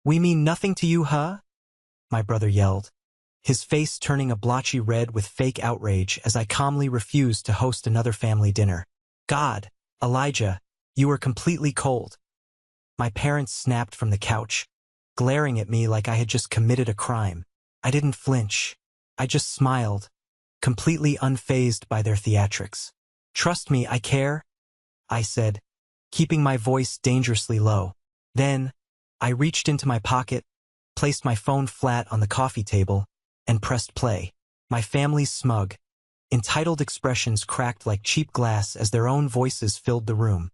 We mean nothing to you, huh? My brother yelled, his face turning a blotchy red with fake outrage as I calmly refused to host another family dinner. God, Elijah, you were completely cold. My parents snapped from the couch, glaring at me like I had just committed a crime. I didn't flinch. I just smiled, completely unfazed by their theatrics. Trust me, I care, I said, keeping my voice dangerously low. Then, I reached into my pocket, placed my phone flat on the coffee table, and pressed play. My family's smug, entitled expressions cracked like cheap glass as their own voices filled the room,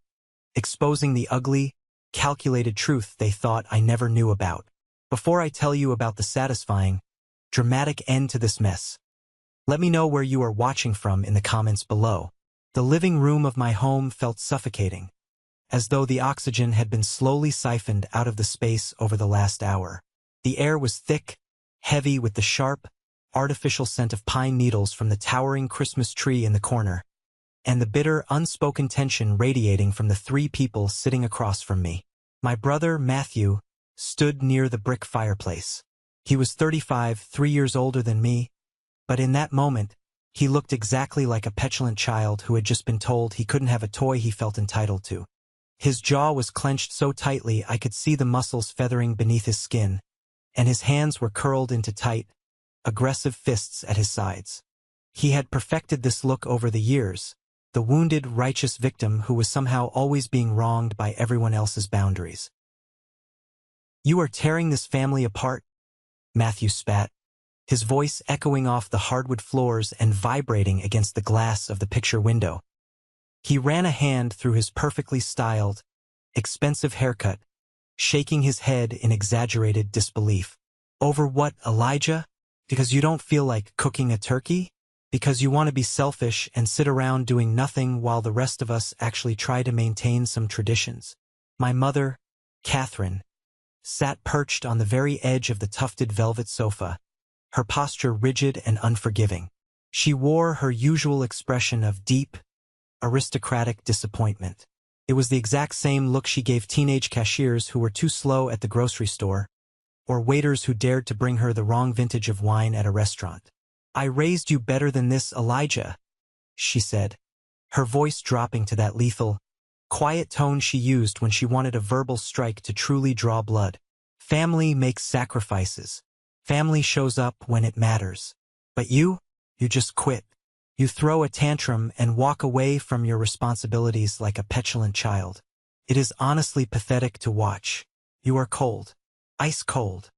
exposing the ugly, calculated truth they thought I never knew about. Before I tell you about the satisfying, dramatic end to this mess, let me know where you are watching from in the comments below. The living room of my home felt suffocating, as though the oxygen had been slowly siphoned out of the space over the last hour. The air was thick, heavy with the sharp, artificial scent of pine needles from the towering Christmas tree in the corner, and the bitter, unspoken tension radiating from the three people sitting across from me. My brother, Matthew, stood near the brick fireplace. He was 35, 3 years older than me, but in that moment, he looked exactly like a petulant child who had just been told he couldn't have a toy he felt entitled to. His jaw was clenched so tightly I could see the muscles feathering beneath his skin, and his hands were curled into tight, aggressive fists at his sides. He had perfected this look over the years, the wounded, righteous victim who was somehow always being wronged by everyone else's boundaries. You are tearing this family apart, Matthew spat, his voice echoing off the hardwood floors and vibrating against the glass of the picture window. He ran a hand through his perfectly styled, expensive haircut, shaking his head in exaggerated disbelief. Over what, Elijah? Because you don't feel like cooking a turkey? Because you want to be selfish and sit around doing nothing while the rest of us actually try to maintain some traditions? My mother, Catherine, sat perched on the very edge of the tufted velvet sofa, her posture rigid and unforgiving. She wore her usual expression of deep, aristocratic disappointment. It was the exact same look she gave teenage cashiers who were too slow at the grocery store, or waiters who dared to bring her the wrong vintage of wine at a restaurant. I raised you better than this, Elijah, she said, her voice dropping to that lethal, quiet tone she used when she wanted a verbal strike to truly draw blood. Family makes sacrifices. Family shows up when it matters. But you just quit. You throw a tantrum and walk away from your responsibilities like a petulant child. It is honestly pathetic to watch. You are cold. Ice cold.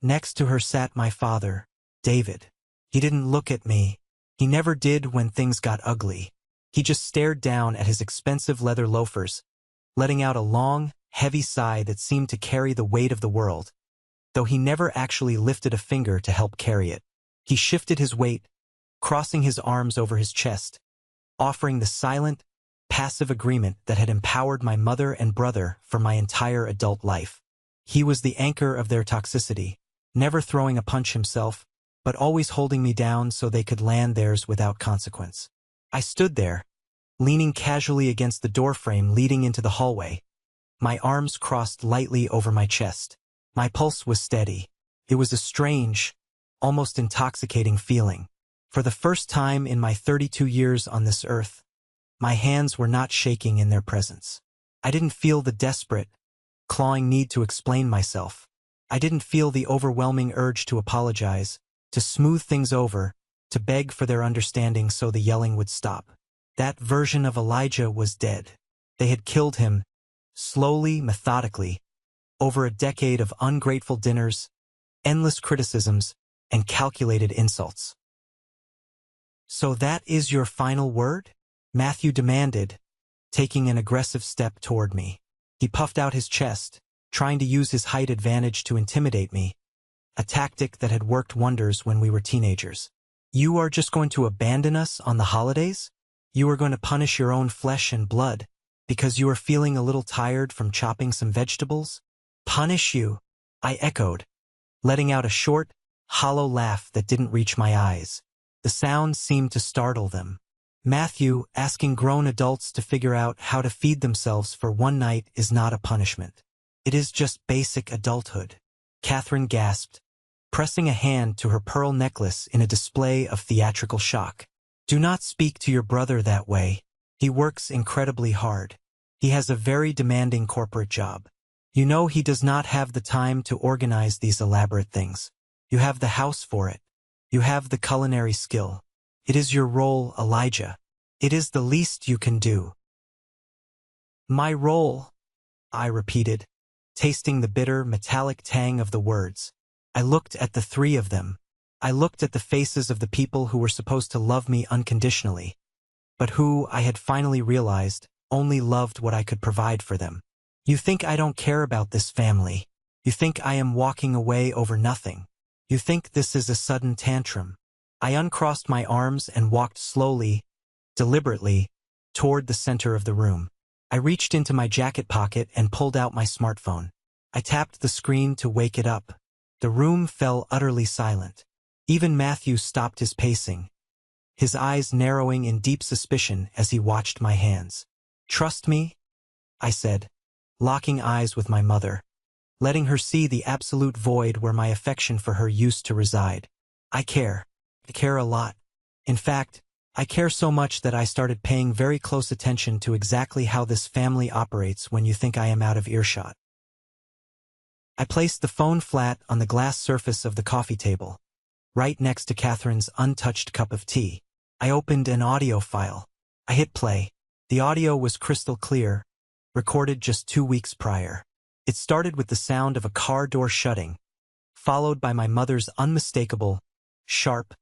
Next to her sat my father, David. He didn't look at me. He never did when things got ugly. He just stared down at his expensive leather loafers, letting out a long, heavy sigh that seemed to carry the weight of the world, though he never actually lifted a finger to help carry it. He shifted his weight, crossing his arms over his chest, offering the silent, passive agreement that had empowered my mother and brother for my entire adult life. He was the anchor of their toxicity, never throwing a punch himself, but always holding me down so they could land theirs without consequence. I stood there, leaning casually against the doorframe leading into the hallway, my arms crossed lightly over my chest. My pulse was steady. It was a strange, almost intoxicating feeling. For the first time in my 32 years on this earth, my hands were not shaking in their presence. I didn't feel the desperate, clawing need to explain myself. I didn't feel the overwhelming urge to apologize, to smooth things over, to beg for their understanding so the yelling would stop. That version of Elijah was dead. They had killed him, slowly, methodically, over a decade of ungrateful dinners, endless criticisms, and calculated insults. So that is your final word? Matthew demanded, taking an aggressive step toward me. He puffed out his chest, trying to use his height advantage to intimidate me, a tactic that had worked wonders when we were teenagers. You are just going to abandon us on the holidays? You are going to punish your own flesh and blood because you are feeling a little tired from chopping some vegetables? Punish you? I echoed, letting out a short, hollow laugh that didn't reach my eyes. The sound seemed to startle them. Matthew, asking grown adults to figure out how to feed themselves for one night is not a punishment. It is just basic adulthood. Catherine gasped, pressing a hand to her pearl necklace in a display of theatrical shock. Do not speak to your brother that way. He works incredibly hard. He has a very demanding corporate job. You know he does not have the time to organize these elaborate things. You have the house for it. You have the culinary skill. It is your role, Elijah. It is the least you can do. My role, I repeated, tasting the bitter, metallic tang of the words. I looked at the three of them. I looked at the faces of the people who were supposed to love me unconditionally, but who, I had finally realized, only loved what I could provide for them. You think I don't care about this family. You think I am walking away over nothing. You think this is a sudden tantrum. I uncrossed my arms and walked slowly, deliberately, toward the center of the room. I reached into my jacket pocket and pulled out my smartphone. I tapped the screen to wake it up. The room fell utterly silent. Even Matthew stopped his pacing, his eyes narrowing in deep suspicion as he watched my hands. Trust me, I said, locking eyes with my mother, letting her see the absolute void where my affection for her used to reside. I care. I care a lot. In fact, I care so much that I started paying very close attention to exactly how this family operates when you think I am out of earshot. I placed the phone flat on the glass surface of the coffee table, right next to Catherine's untouched cup of tea. I opened an audio file. I hit play. The audio was crystal clear, recorded just 2 weeks prior. It started with the sound of a car door shutting, followed by my mother's unmistakable, sharp,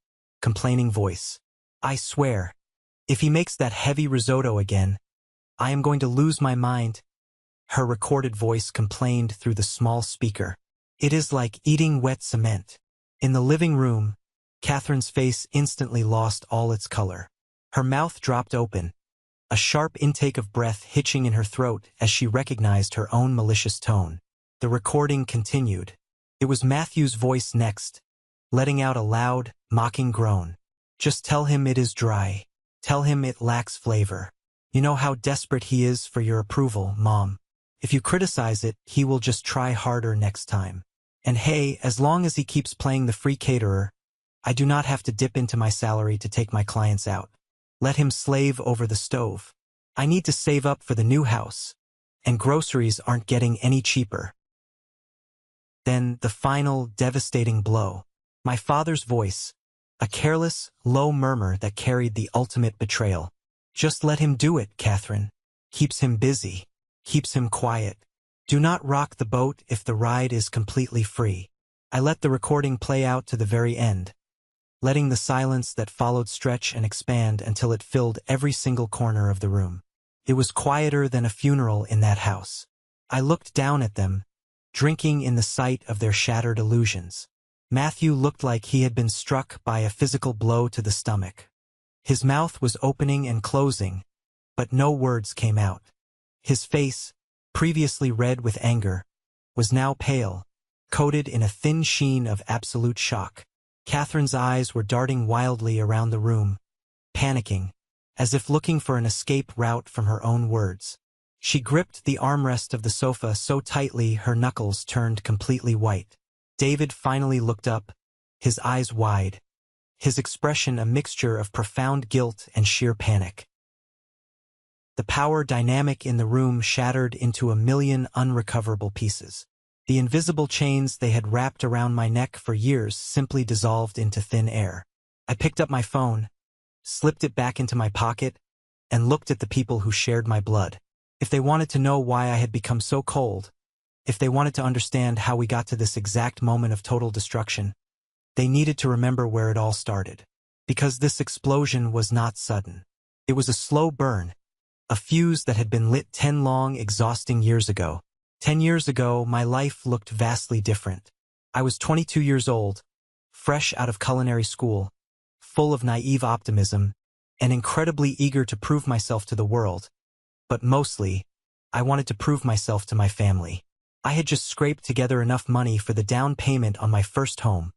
complaining voice. I swear, if he makes that heavy risotto again, I am going to lose my mind. Her recorded voice complained through the small speaker. It is like eating wet cement. In the living room, Catherine's face instantly lost all its color. Her mouth dropped open, a sharp intake of breath hitching in her throat as she recognized her own malicious tone. The recording continued. It was Matthew's voice next, letting out a loud, mocking groan. Just tell him it is dry. Tell him it lacks flavor. You know how desperate he is for your approval, Mom. If you criticize it, he will just try harder next time. And hey, as long as he keeps playing the free caterer, I do not have to dip into my salary to take my clients out. Let him slave over the stove. I need to save up for the new house, and groceries aren't getting any cheaper. Then the final, devastating blow. My father's voice, a careless, low murmur that carried the ultimate betrayal. Just let him do it, Catherine. Keeps him busy. Keeps him quiet. Do not rock the boat if the ride is completely free. I let the recording play out to the very end, letting the silence that followed stretch and expand until it filled every single corner of the room. It was quieter than a funeral in that house. I looked down at them, drinking in the sight of their shattered illusions. Matthew looked like he had been struck by a physical blow to the stomach. His mouth was opening and closing, but no words came out. His face, previously red with anger, was now pale, coated in a thin sheen of absolute shock. Catherine's eyes were darting wildly around the room, panicking, as if looking for an escape route from her own words. She gripped the armrest of the sofa so tightly her knuckles turned completely white. David finally looked up, his eyes wide, his expression a mixture of profound guilt and sheer panic. The power dynamic in the room shattered into a million unrecoverable pieces. The invisible chains they had wrapped around my neck for years simply dissolved into thin air. I picked up my phone, slipped it back into my pocket, and looked at the people who shared my blood. If they wanted to know why I had become so cold, if they wanted to understand how we got to this exact moment of total destruction, they needed to remember where it all started. Because this explosion was not sudden. It was a slow burn, a fuse that had been lit 10 long, exhausting years ago. 10 years ago, my life looked vastly different. I was 22 years old, fresh out of culinary school, full of naive optimism, and incredibly eager to prove myself to the world. But mostly, I wanted to prove myself to my family. I had just scraped together enough money for the down payment on my first home,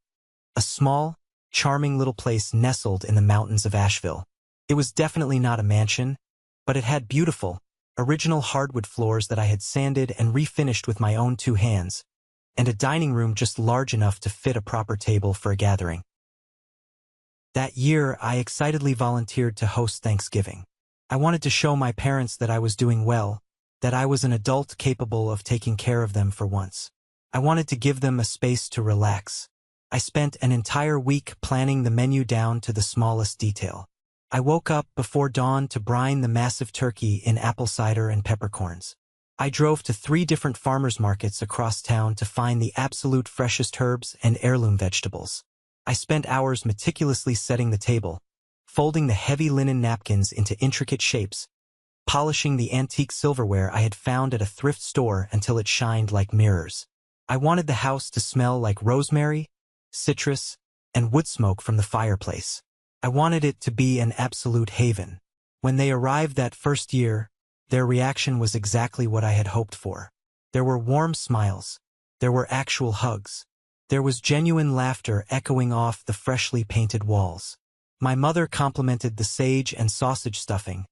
a small, charming little place nestled in the mountains of Asheville. It was definitely not a mansion, but it had beautiful, original hardwood floors that I had sanded and refinished with my own 2 hands, and a dining room just large enough to fit a proper table for a gathering. That year, I excitedly volunteered to host Thanksgiving. I wanted to show my parents that I was doing well, that I was an adult capable of taking care of them for once. I wanted to give them a space to relax. I spent an entire week planning the menu down to the smallest detail. I woke up before dawn to brine the massive turkey in apple cider and peppercorns. I drove to 3 different farmers markets across town to find the absolute freshest herbs and heirloom vegetables. I spent hours meticulously setting the table, folding the heavy linen napkins into intricate shapes, polishing the antique silverware I had found at a thrift store until it shined like mirrors. I wanted the house to smell like rosemary, citrus, and wood smoke from the fireplace. I wanted it to be an absolute haven. When they arrived that first year, their reaction was exactly what I had hoped for. There were warm smiles. There were actual hugs. There was genuine laughter echoing off the freshly painted walls. My mother complimented the sage and sausage stuffing,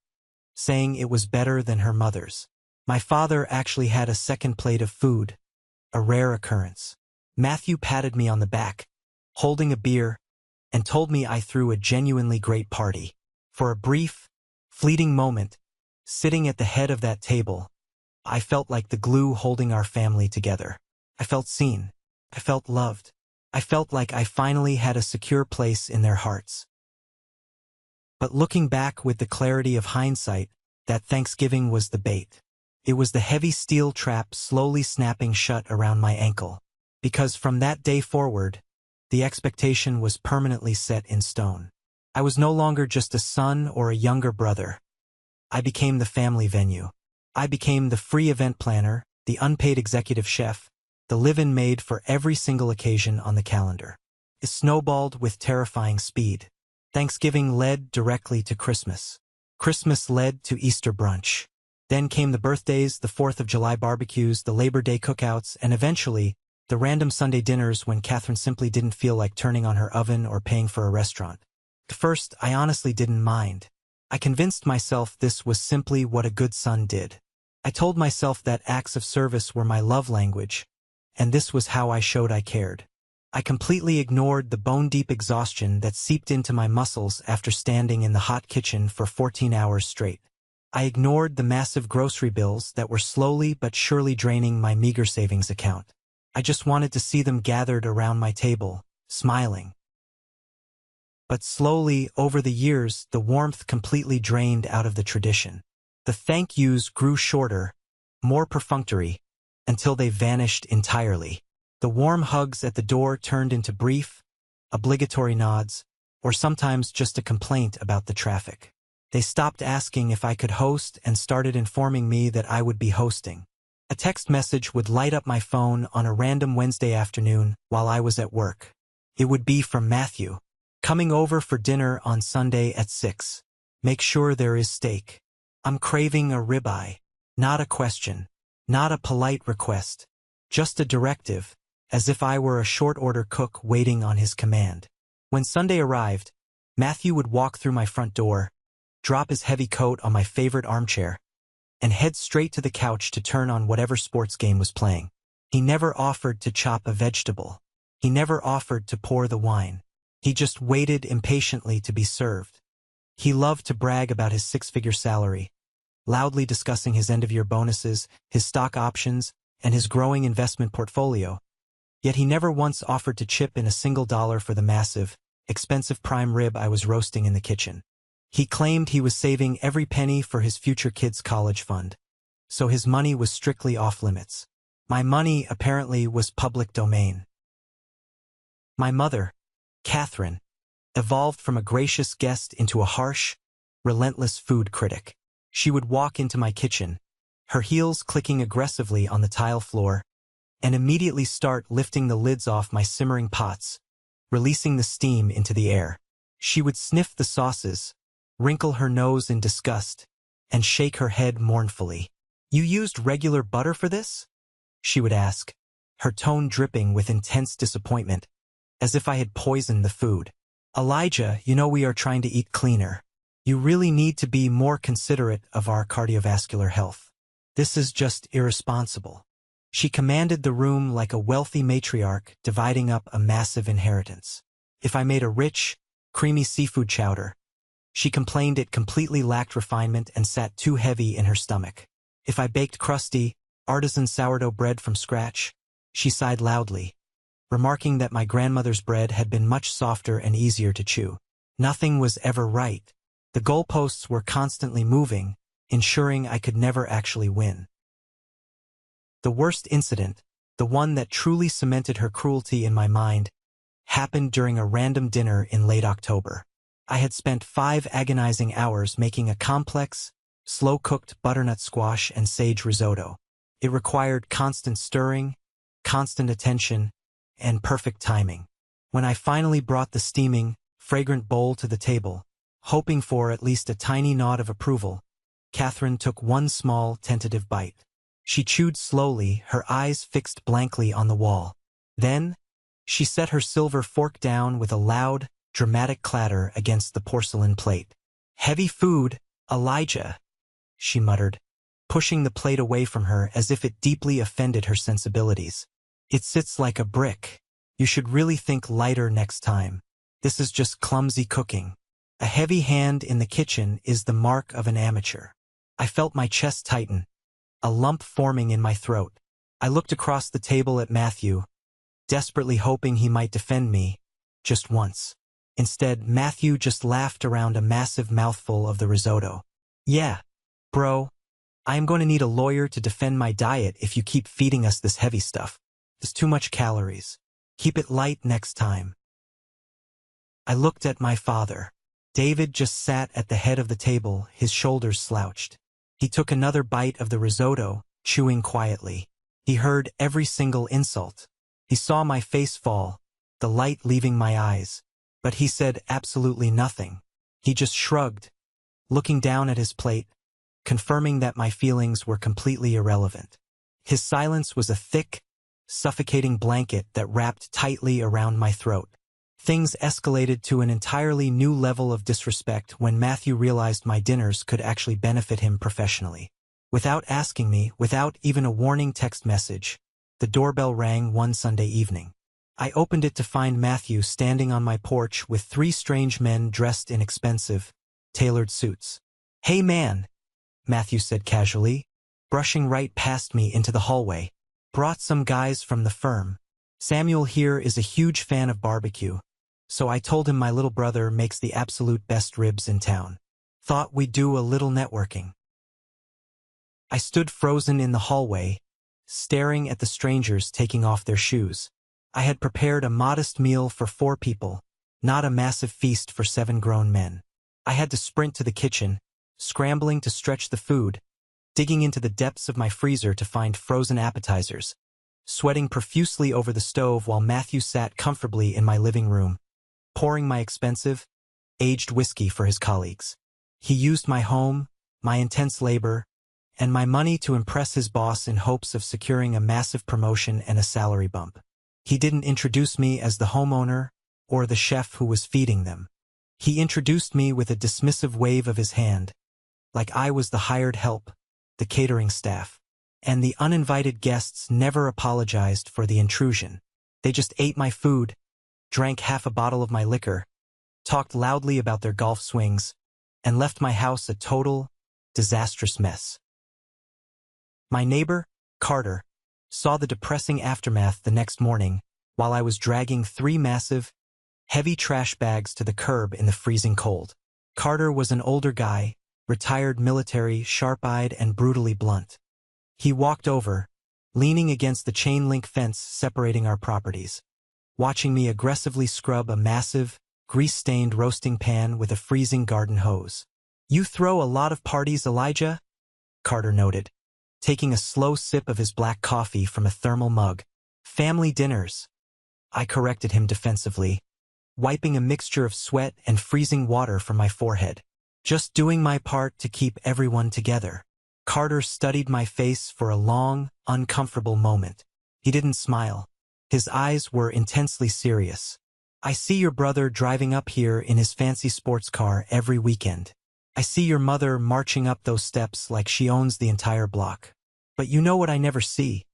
saying it was better than her mother's. My father actually had a second plate of food, a rare occurrence. Matthew patted me on the back, holding a beer, and told me I threw a genuinely great party. For a brief, fleeting moment, sitting at the head of that table, I felt like the glue holding our family together. I felt seen. I felt loved. I felt like I finally had a secure place in their hearts. But looking back with the clarity of hindsight, that Thanksgiving was the bait. It was the heavy steel trap slowly snapping shut around my ankle. Because from that day forward, the expectation was permanently set in stone. I was no longer just a son or a younger brother. I became the family venue. I became the free event planner, the unpaid executive chef, the live-in maid for every single occasion on the calendar. It snowballed with terrifying speed. Thanksgiving led directly to Christmas. Christmas led to Easter brunch. Then came the birthdays, the 4th of July barbecues, the Labor Day cookouts, and eventually, the random Sunday dinners when Catherine simply didn't feel like turning on her oven or paying for a restaurant. At first, I honestly didn't mind. I convinced myself this was simply what a good son did. I told myself that acts of service were my love language, and this was how I showed I cared. I completely ignored the bone-deep exhaustion that seeped into my muscles after standing in the hot kitchen for 14 hours straight. I ignored the massive grocery bills that were slowly but surely draining my meager savings account. I just wanted to see them gathered around my table, smiling. But slowly, over the years, the warmth completely drained out of the tradition. The thank yous grew shorter, more perfunctory, until they vanished entirely. The warm hugs at the door turned into brief, obligatory nods, or sometimes just a complaint about the traffic. They stopped asking if I could host and started informing me that I would be hosting. A text message would light up my phone on a random Wednesday afternoon while I was at work. It would be from Matthew. Coming over for dinner on Sunday at 6. Make sure there is steak. I'm craving a ribeye. Not a question. Not a polite request. Just a directive, as if I were a short-order cook waiting on his command. When Sunday arrived, Matthew would walk through my front door, drop his heavy coat on my favorite armchair, and head straight to the couch to turn on whatever sports game was playing. He never offered to chop a vegetable. He never offered to pour the wine. He just waited impatiently to be served. He loved to brag about his 6-figure salary, loudly discussing his end-of-year bonuses, his stock options, and his growing investment portfolio. Yet he never once offered to chip in a single dollar for the massive, expensive prime rib I was roasting in the kitchen. He claimed he was saving every penny for his future kids' college fund, so his money was strictly off-limits. My money, apparently, was public domain. My mother, Catherine, evolved from a gracious guest into a harsh, relentless food critic. She would walk into my kitchen, her heels clicking aggressively on the tile floor, and immediately start lifting the lids off my simmering pots, releasing the steam into the air. She would sniff the sauces, wrinkle her nose in disgust, and shake her head mournfully. "You used regular butter for this?" she would ask, her tone dripping with intense disappointment, as if I had poisoned the food. "Elijah, you know we are trying to eat cleaner. You really need to be more considerate of our cardiovascular health. This is just irresponsible. She commanded the room like a wealthy matriarch dividing up a massive inheritance. If I made a rich, creamy seafood chowder, she complained it completely lacked refinement and sat too heavy in her stomach. If I baked crusty, artisan sourdough bread from scratch, she sighed loudly, remarking that my grandmother's bread had been much softer and easier to chew. Nothing was ever right. The goalposts were constantly moving, ensuring I could never actually win. The worst incident, the one that truly cemented her cruelty in my mind, happened during a random dinner in late October. I had spent 5 agonizing hours making a complex, slow-cooked butternut squash and sage risotto. It required constant stirring, constant attention, and perfect timing. When I finally brought the steaming, fragrant bowl to the table, hoping for at least a tiny nod of approval, Catherine took one small, tentative bite. She chewed slowly, her eyes fixed blankly on the wall. Then, she set her silver fork down with a loud, dramatic clatter against the porcelain plate. "Heavy food, Elijah," she muttered, pushing the plate away from her as if it deeply offended her sensibilities. "It sits like a brick. You should really think lighter next time. This is just clumsy cooking. A heavy hand in the kitchen is the mark of an amateur." I felt my chest tighten, a lump forming in my throat. I looked across the table at Matthew, desperately hoping he might defend me, just once. Instead, Matthew just laughed around a massive mouthful of the risotto. "Yeah, bro, I am going to need a lawyer to defend my diet if you keep feeding us this heavy stuff. There's too much calories. Keep it light next time." I looked at my father. David just sat at the head of the table, his shoulders slouched. He took another bite of the risotto, chewing quietly. He heard every single insult. He saw my face fall, the light leaving my eyes. But he said absolutely nothing. He just shrugged, looking down at his plate, confirming that my feelings were completely irrelevant. His silence was a thick, suffocating blanket that wrapped tightly around my throat. Things escalated to an entirely new level of disrespect when Matthew realized my dinners could actually benefit him professionally. Without asking me, without even a warning text message, the doorbell rang one Sunday evening. I opened it to find Matthew standing on my porch with 3 strange men dressed in expensive, tailored suits. "Hey man," Matthew said casually, brushing right past me into the hallway. "Brought some guys from the firm. Samuel here is a huge fan of barbecue, so I told him my little brother makes the absolute best ribs in town. Thought we'd do a little networking." I stood frozen in the hallway, staring at the strangers taking off their shoes. I had prepared a modest meal for 4 people, not a massive feast for 7 grown men. I had to sprint to the kitchen, scrambling to stretch the food, digging into the depths of my freezer to find frozen appetizers, sweating profusely over the stove while Matthew sat comfortably in my living room, pouring my expensive, aged whiskey for his colleagues. He used my home, my intense labor, and my money to impress his boss in hopes of securing a massive promotion and a salary bump. He didn't introduce me as the homeowner or the chef who was feeding them. He introduced me with a dismissive wave of his hand, like I was the hired help, the catering staff. And the uninvited guests never apologized for the intrusion. They just ate my food, drank half a bottle of my liquor, talked loudly about their golf swings, and left my house a total, disastrous mess. My neighbor, Carter, saw the depressing aftermath the next morning while I was dragging 3 massive, heavy trash bags to the curb in the freezing cold. Carter was an older guy, retired military, sharp-eyed and brutally blunt. He walked over, leaning against the chain-link fence separating our properties, watching me aggressively scrub a massive, grease-stained roasting pan with a freezing garden hose. "You throw a lot of parties, Elijah?" Carter noted, taking a slow sip of his black coffee from a thermal mug. "Family dinners," I corrected him defensively, wiping a mixture of sweat and freezing water from my forehead. "Just doing my part to keep everyone together." Carter studied my face for a long, uncomfortable moment. He didn't smile. His eyes were intensely serious. "I see your brother driving up here in his fancy sports car every weekend. I see your mother marching up those steps like she owns the entire block. But you know what I never see?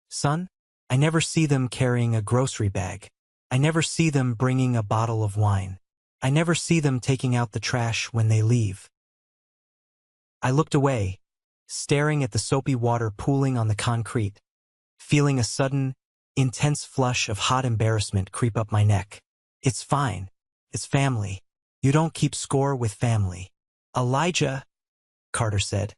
Son? I never see them carrying a grocery bag. I never see them bringing a bottle of wine. I never see them taking out the trash when they leave. I looked away, staring at the soapy water pooling on the concrete, feeling a sudden, intense flush of hot embarrassment creep up my neck. It's fine. It's family. You don't keep score with family. Elijah, Carter said,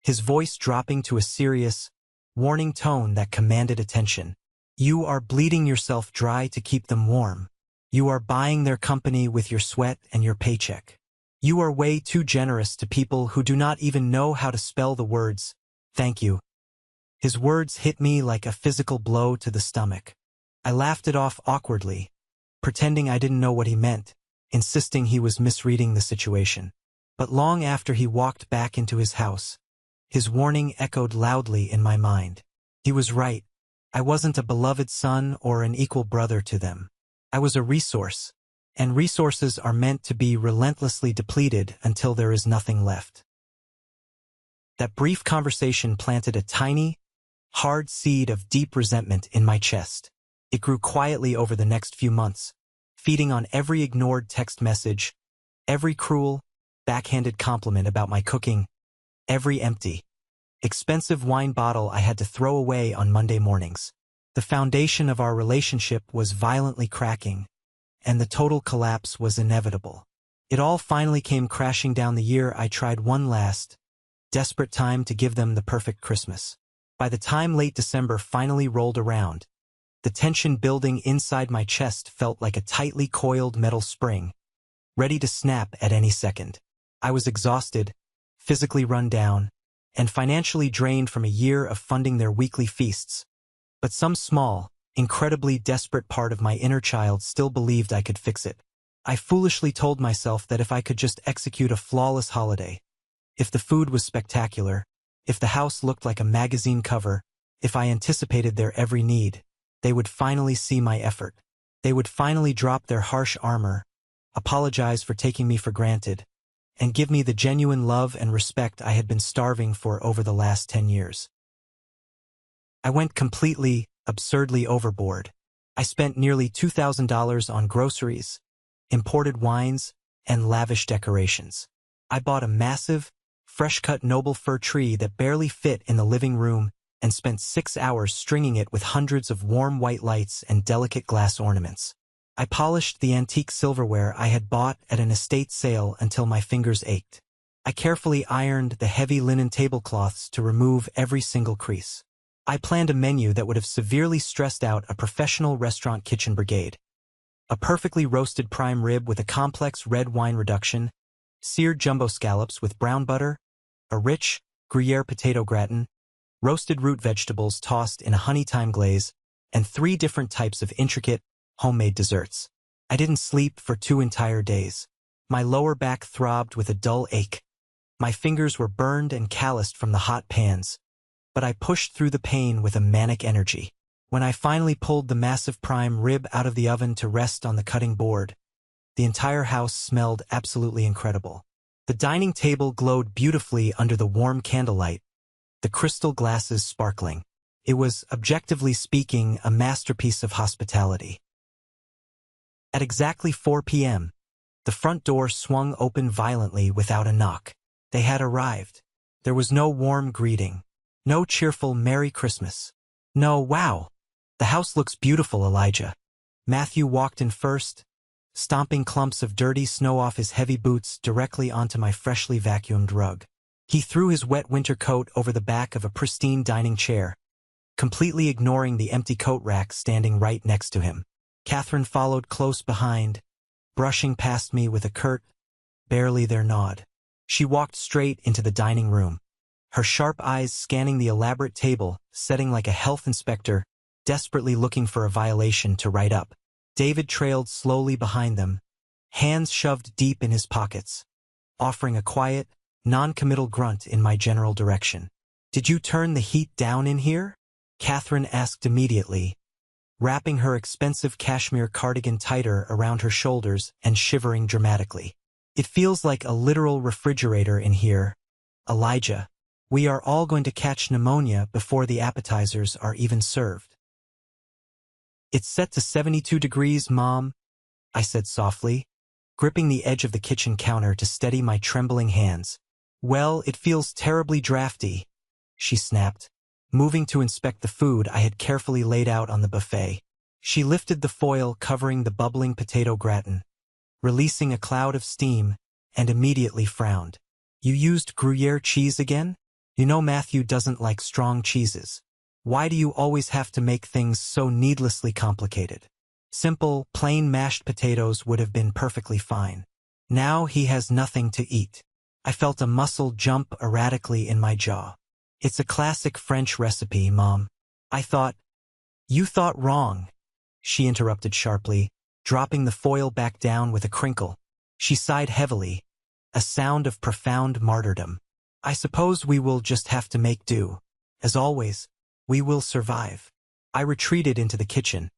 his voice dropping to a serious, warning tone that commanded attention. You are bleeding yourself dry to keep them warm. You are buying their company with your sweat and your paycheck. You are way too generous to people who do not even know how to spell the words, thank you. His words hit me like a physical blow to the stomach. I laughed it off awkwardly, pretending I didn't know what he meant, insisting he was misreading the situation. But long after he walked back into his house, his warning echoed loudly in my mind. He was right. I wasn't a beloved son or an equal brother to them. I was a resource, and resources are meant to be relentlessly depleted until there is nothing left. That brief conversation planted a tiny, hard seed of deep resentment in my chest. It grew quietly over the next few months, feeding on every ignored text message, every cruel, backhanded compliment about my cooking, every empty, expensive wine bottle I had to throw away on Monday mornings. The foundation of our relationship was violently cracking, and the total collapse was inevitable. It all finally came crashing down the year I tried one last, desperate time to give them the perfect Christmas. By the time late December finally rolled around, the tension building inside my chest felt like a tightly coiled metal spring, ready to snap at any second. I was exhausted, physically run down, and financially drained from a year of funding their weekly feasts. But some small, incredibly desperate part of my inner child still believed I could fix it. I foolishly told myself that if I could just execute a flawless holiday, if the food was spectacular, if the house looked like a magazine cover, if I anticipated their every need, they would finally see my effort. They would finally drop their harsh armor, apologize for taking me for granted, and give me the genuine love and respect I had been starving for over the last 10 years. I went completely, absurdly overboard. I spent nearly $2,000 on groceries, imported wines, and lavish decorations. I bought a massive, fresh-cut noble fir tree that barely fit in the living room and spent 6 hours stringing it with hundreds of warm white lights and delicate glass ornaments. I polished the antique silverware I had bought at an estate sale until my fingers ached. I carefully ironed the heavy linen tablecloths to remove every single crease. I planned a menu that would have severely stressed out a professional restaurant kitchen brigade. A perfectly roasted prime rib with a complex red wine reduction, seared jumbo scallops with brown butter, a rich Gruyere potato gratin, roasted root vegetables tossed in a honey thyme glaze, and 3 different types of intricate, homemade desserts. I didn't sleep for 2 entire days. My lower back throbbed with a dull ache. My fingers were burned and calloused from the hot pans, but I pushed through the pain with a manic energy. When I finally pulled the massive prime rib out of the oven to rest on the cutting board, the entire house smelled absolutely incredible. The dining table glowed beautifully under the warm candlelight, the crystal glasses sparkling. It was, objectively speaking, a masterpiece of hospitality. At exactly 4 p.m., the front door swung open violently without a knock. They had arrived. There was no warm greeting, no cheerful Merry Christmas. No, wow, the house looks beautiful, Elijah. Matthew walked in first, stomping clumps of dirty snow off his heavy boots directly onto my freshly vacuumed rug. He threw his wet winter coat over the back of a pristine dining chair, completely ignoring the empty coat rack standing right next to him. Catherine followed close behind, brushing past me with a curt, barely there nod. She walked straight into the dining room, her sharp eyes scanning the elaborate table, setting like a health inspector, desperately looking for a violation to write up. David trailed slowly behind them, hands shoved deep in his pockets, offering a quiet, non-committal grunt in my general direction. "Did you turn the heat down in here?" Catherine asked immediately, wrapping her expensive cashmere cardigan tighter around her shoulders and shivering dramatically. It feels like a literal refrigerator in here. Elijah, we are all going to catch pneumonia before the appetizers are even served. It's set to 72 degrees, Mom, I said softly, gripping the edge of the kitchen counter to steady my trembling hands. Well, it feels terribly drafty, she snapped, moving to inspect the food I had carefully laid out on the buffet. She lifted the foil covering the bubbling potato gratin, releasing a cloud of steam, and immediately frowned. You used Gruyere cheese again? You know Matthew doesn't like strong cheeses. Why do you always have to make things so needlessly complicated? Simple, plain mashed potatoes would have been perfectly fine. Now he has nothing to eat. I felt a muscle jump erratically in my jaw. It's a classic French recipe, Mom. I thought. You thought wrong, she interrupted sharply, dropping the foil back down with a crinkle. She sighed heavily, a sound of profound martyrdom. I suppose we will just have to make do. As always, we will survive. I retreated into the kitchen,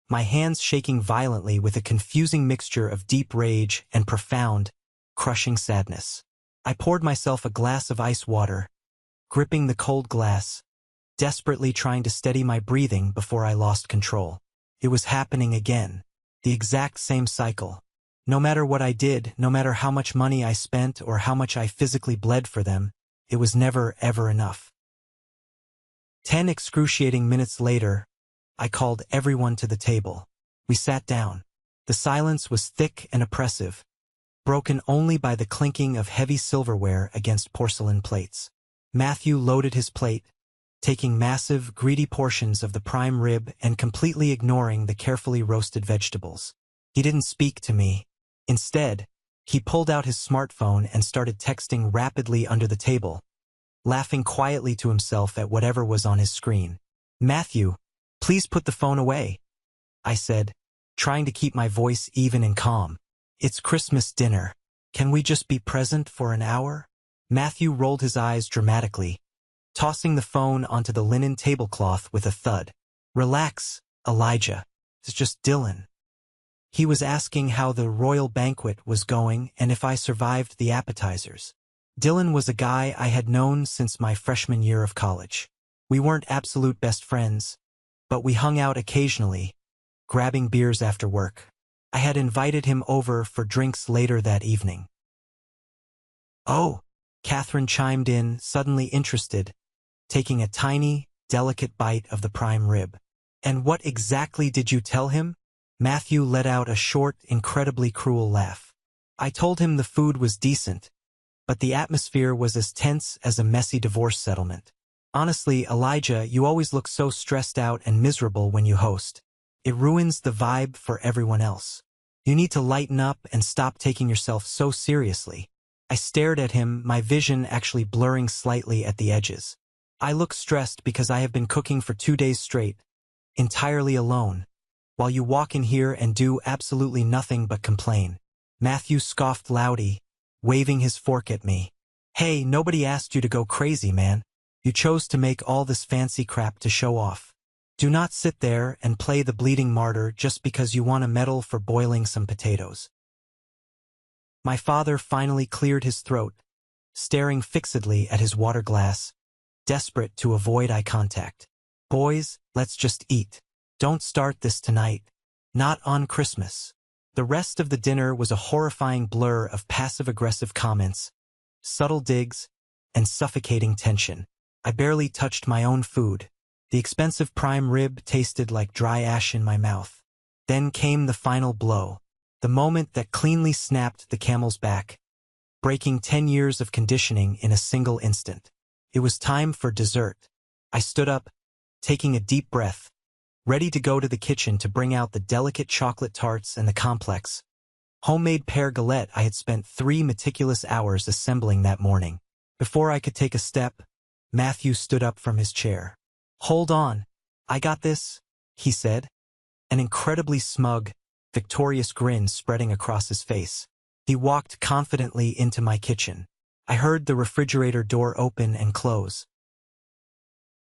my hands shaking violently with a confusing mixture of deep rage and profound, crushing sadness. I poured myself a glass of ice water, gripping the cold glass, desperately trying to steady my breathing before I lost control. It was happening again. The exact same cycle. No matter what I did, no matter how much money I spent or how much I physically bled for them, it was never, ever enough. 10 excruciating minutes later, I called everyone to the table. We sat down. The silence was thick and oppressive, broken only by the clinking of heavy silverware against porcelain plates. Matthew loaded his plate, taking massive, greedy portions of the prime rib and completely ignoring the carefully roasted vegetables. He didn't speak to me. Instead, he pulled out his smartphone and started texting rapidly under the table, laughing quietly to himself at whatever was on his screen. Matthew, please put the phone away, I said, trying to keep my voice even and calm. It's Christmas dinner. Can we just be present for an hour? Matthew rolled his eyes dramatically, tossing the phone onto the linen tablecloth with a thud. Relax, Elijah. It's just Dylan. He was asking how the royal banquet was going and if I survived the appetizers. Dylan was a guy I had known since my freshman year of college. We weren't absolute best friends, but we hung out occasionally, grabbing beers after work. I had invited him over for drinks later that evening. Oh, Catherine chimed in, suddenly interested, taking a tiny, delicate bite of the prime rib. And what exactly did you tell him? Matthew let out a short, incredibly cruel laugh. I told him the food was decent, but the atmosphere was as tense as a messy divorce settlement. Honestly, Elijah, you always look so stressed out and miserable when you host. It ruins the vibe for everyone else. You need to lighten up and stop taking yourself so seriously. I stared at him, my vision actually blurring slightly at the edges. I look stressed because I have been cooking for 2 days straight, entirely alone, while you walk in here and do absolutely nothing but complain. Matthew scoffed loudly, waving his fork at me. Hey, nobody asked you to go crazy, man. You chose to make all this fancy crap to show off. Do not sit there and play the bleeding martyr just because you won a medal for boiling some potatoes. My father finally cleared his throat, staring fixedly at his water glass, desperate to avoid eye contact. Boys, let's just eat. Don't start this tonight. Not on Christmas. The rest of the dinner was a horrifying blur of passive-aggressive comments, subtle digs, and suffocating tension. I barely touched my own food. The expensive prime rib tasted like dry ash in my mouth. Then came the final blow, the moment that cleanly snapped the camel's back, breaking 10 years of conditioning in a single instant. It was time for dessert. I stood up, taking a deep breath, ready to go to the kitchen to bring out the delicate chocolate tarts and the complex, homemade pear galette I had spent 3 meticulous hours assembling that morning. Before I could take a step, Matthew stood up from his chair. Hold on, I got this, he said, an incredibly smug, victorious grin spreading across his face. He walked confidently into my kitchen. I heard the refrigerator door open and close.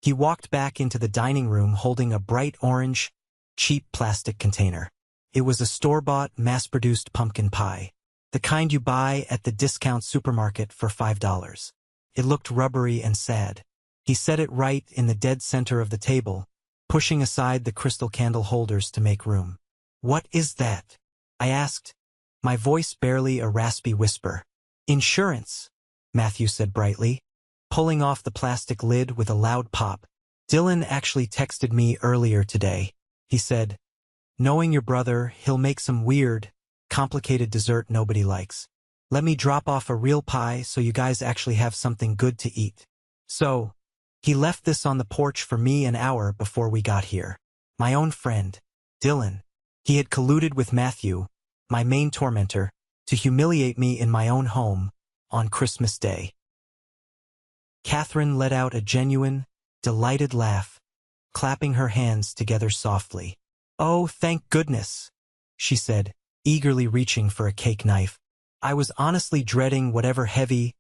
He walked back into the dining room holding a bright orange, cheap plastic container. It was a store-bought, mass-produced pumpkin pie. The kind you buy at the discount supermarket for $5. It looked rubbery and sad. He set it right in the dead center of the table, pushing aside the crystal candle holders to make room. "What is that?" I asked, my voice barely a raspy whisper. "Insurance," Matthew said brightly, pulling off the plastic lid with a loud pop. "Dylan actually texted me earlier today," he said. "Knowing your brother, he'll make some weird, complicated dessert nobody likes. Let me drop off a real pie so you guys actually have something good to eat." So, he left this on the porch for me an hour before we got here. My own friend, Dylan. He had colluded with Matthew, my main tormentor, to humiliate me in my own home on Christmas Day. Catherine let out a genuine, delighted laugh, clapping her hands together softly. "Oh, thank goodness," she said, eagerly reaching for a cake knife. "I was honestly dreading whatever heavy,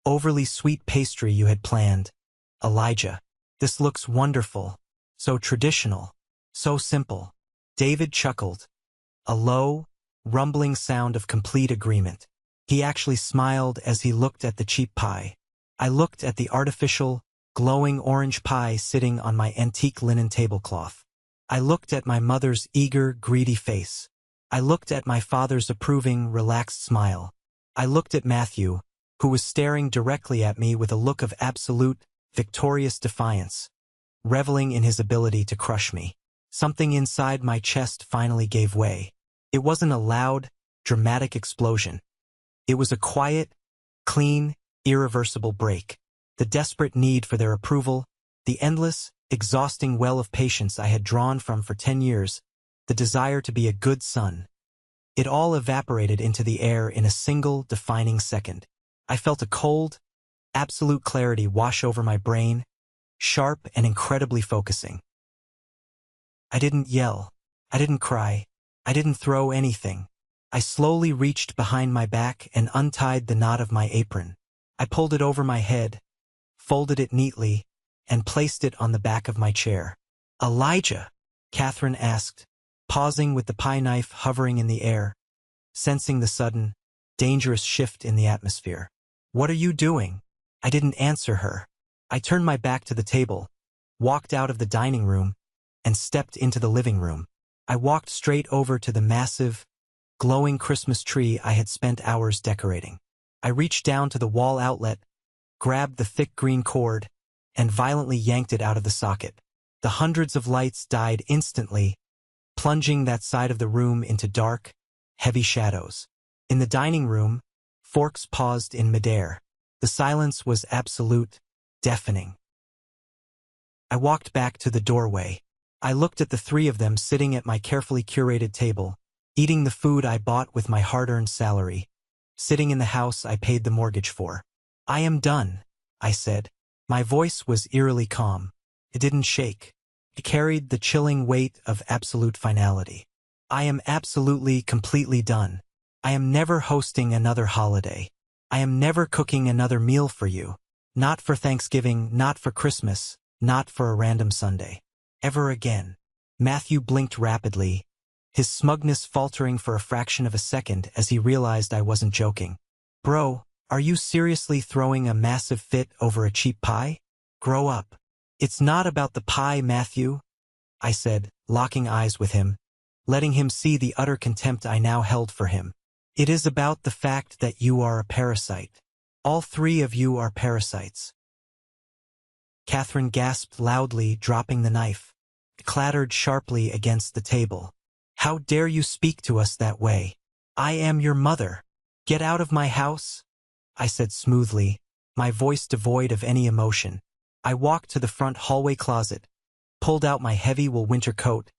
overly sweet pastry you had planned. Elijah, this looks wonderful, so traditional, so simple." David chuckled, a low, rumbling sound of complete agreement. He actually smiled as he looked at the cheap pie. I looked at the artificial, glowing orange pie sitting on my antique linen tablecloth. I looked at my mother's eager, greedy face. I looked at my father's approving, relaxed smile. I looked at Matthew, who was staring directly at me with a look of absolute, victorious defiance, reveling in his ability to crush me. Something inside my chest finally gave way. It wasn't a loud, dramatic explosion. It was a quiet, clean, irreversible break. The desperate need for their approval, the endless, exhausting well of patience I had drawn from for 10 years, the desire to be a good son. It all evaporated into the air in a single, defining second. I felt a cold, absolute clarity wash over my brain, sharp and incredibly focusing. I didn't yell. I didn't cry. I didn't throw anything. I slowly reached behind my back and untied the knot of my apron. I pulled it over my head, folded it neatly, and placed it on the back of my chair. "Elijah?" Catherine asked, pausing with the pie knife hovering in the air, sensing the sudden, dangerous shift in the atmosphere. "What are you doing?" I didn't answer her. I turned my back to the table, walked out of the dining room, and stepped into the living room. I walked straight over to the massive, glowing Christmas tree I had spent hours decorating. I reached down to the wall outlet, grabbed the thick green cord, and violently yanked it out of the socket. The hundreds of lights died instantly, plunging that side of the room into dark, heavy shadows. In the dining room, forks paused in midair. The silence was absolute, deafening. I walked back to the doorway. I looked at the three of them sitting at my carefully curated table, eating the food I bought with my hard-earned salary, sitting in the house I paid the mortgage for. "I am done," I said. My voice was eerily calm. It didn't shake. It carried the chilling weight of absolute finality. "I am absolutely, completely done. I am never hosting another holiday. I am never cooking another meal for you. Not for Thanksgiving, not for Christmas, not for a random Sunday. Ever again." Matthew blinked rapidly, his smugness faltering for a fraction of a second as he realized I wasn't joking. "Bro, are you seriously throwing a massive fit over a cheap pie? Grow up." "It's not about the pie, Matthew," I said, locking eyes with him, letting him see the utter contempt I now held for him. "It is about the fact that you are a parasite. All three of you are parasites." Catherine gasped loudly, dropping the knife. It clattered sharply against the table. "How dare you speak to us that way? I am your mother. Get out of my house," I said smoothly, my voice devoid of any emotion. I walked to the front hallway closet, pulled out my heavy wool winter coat,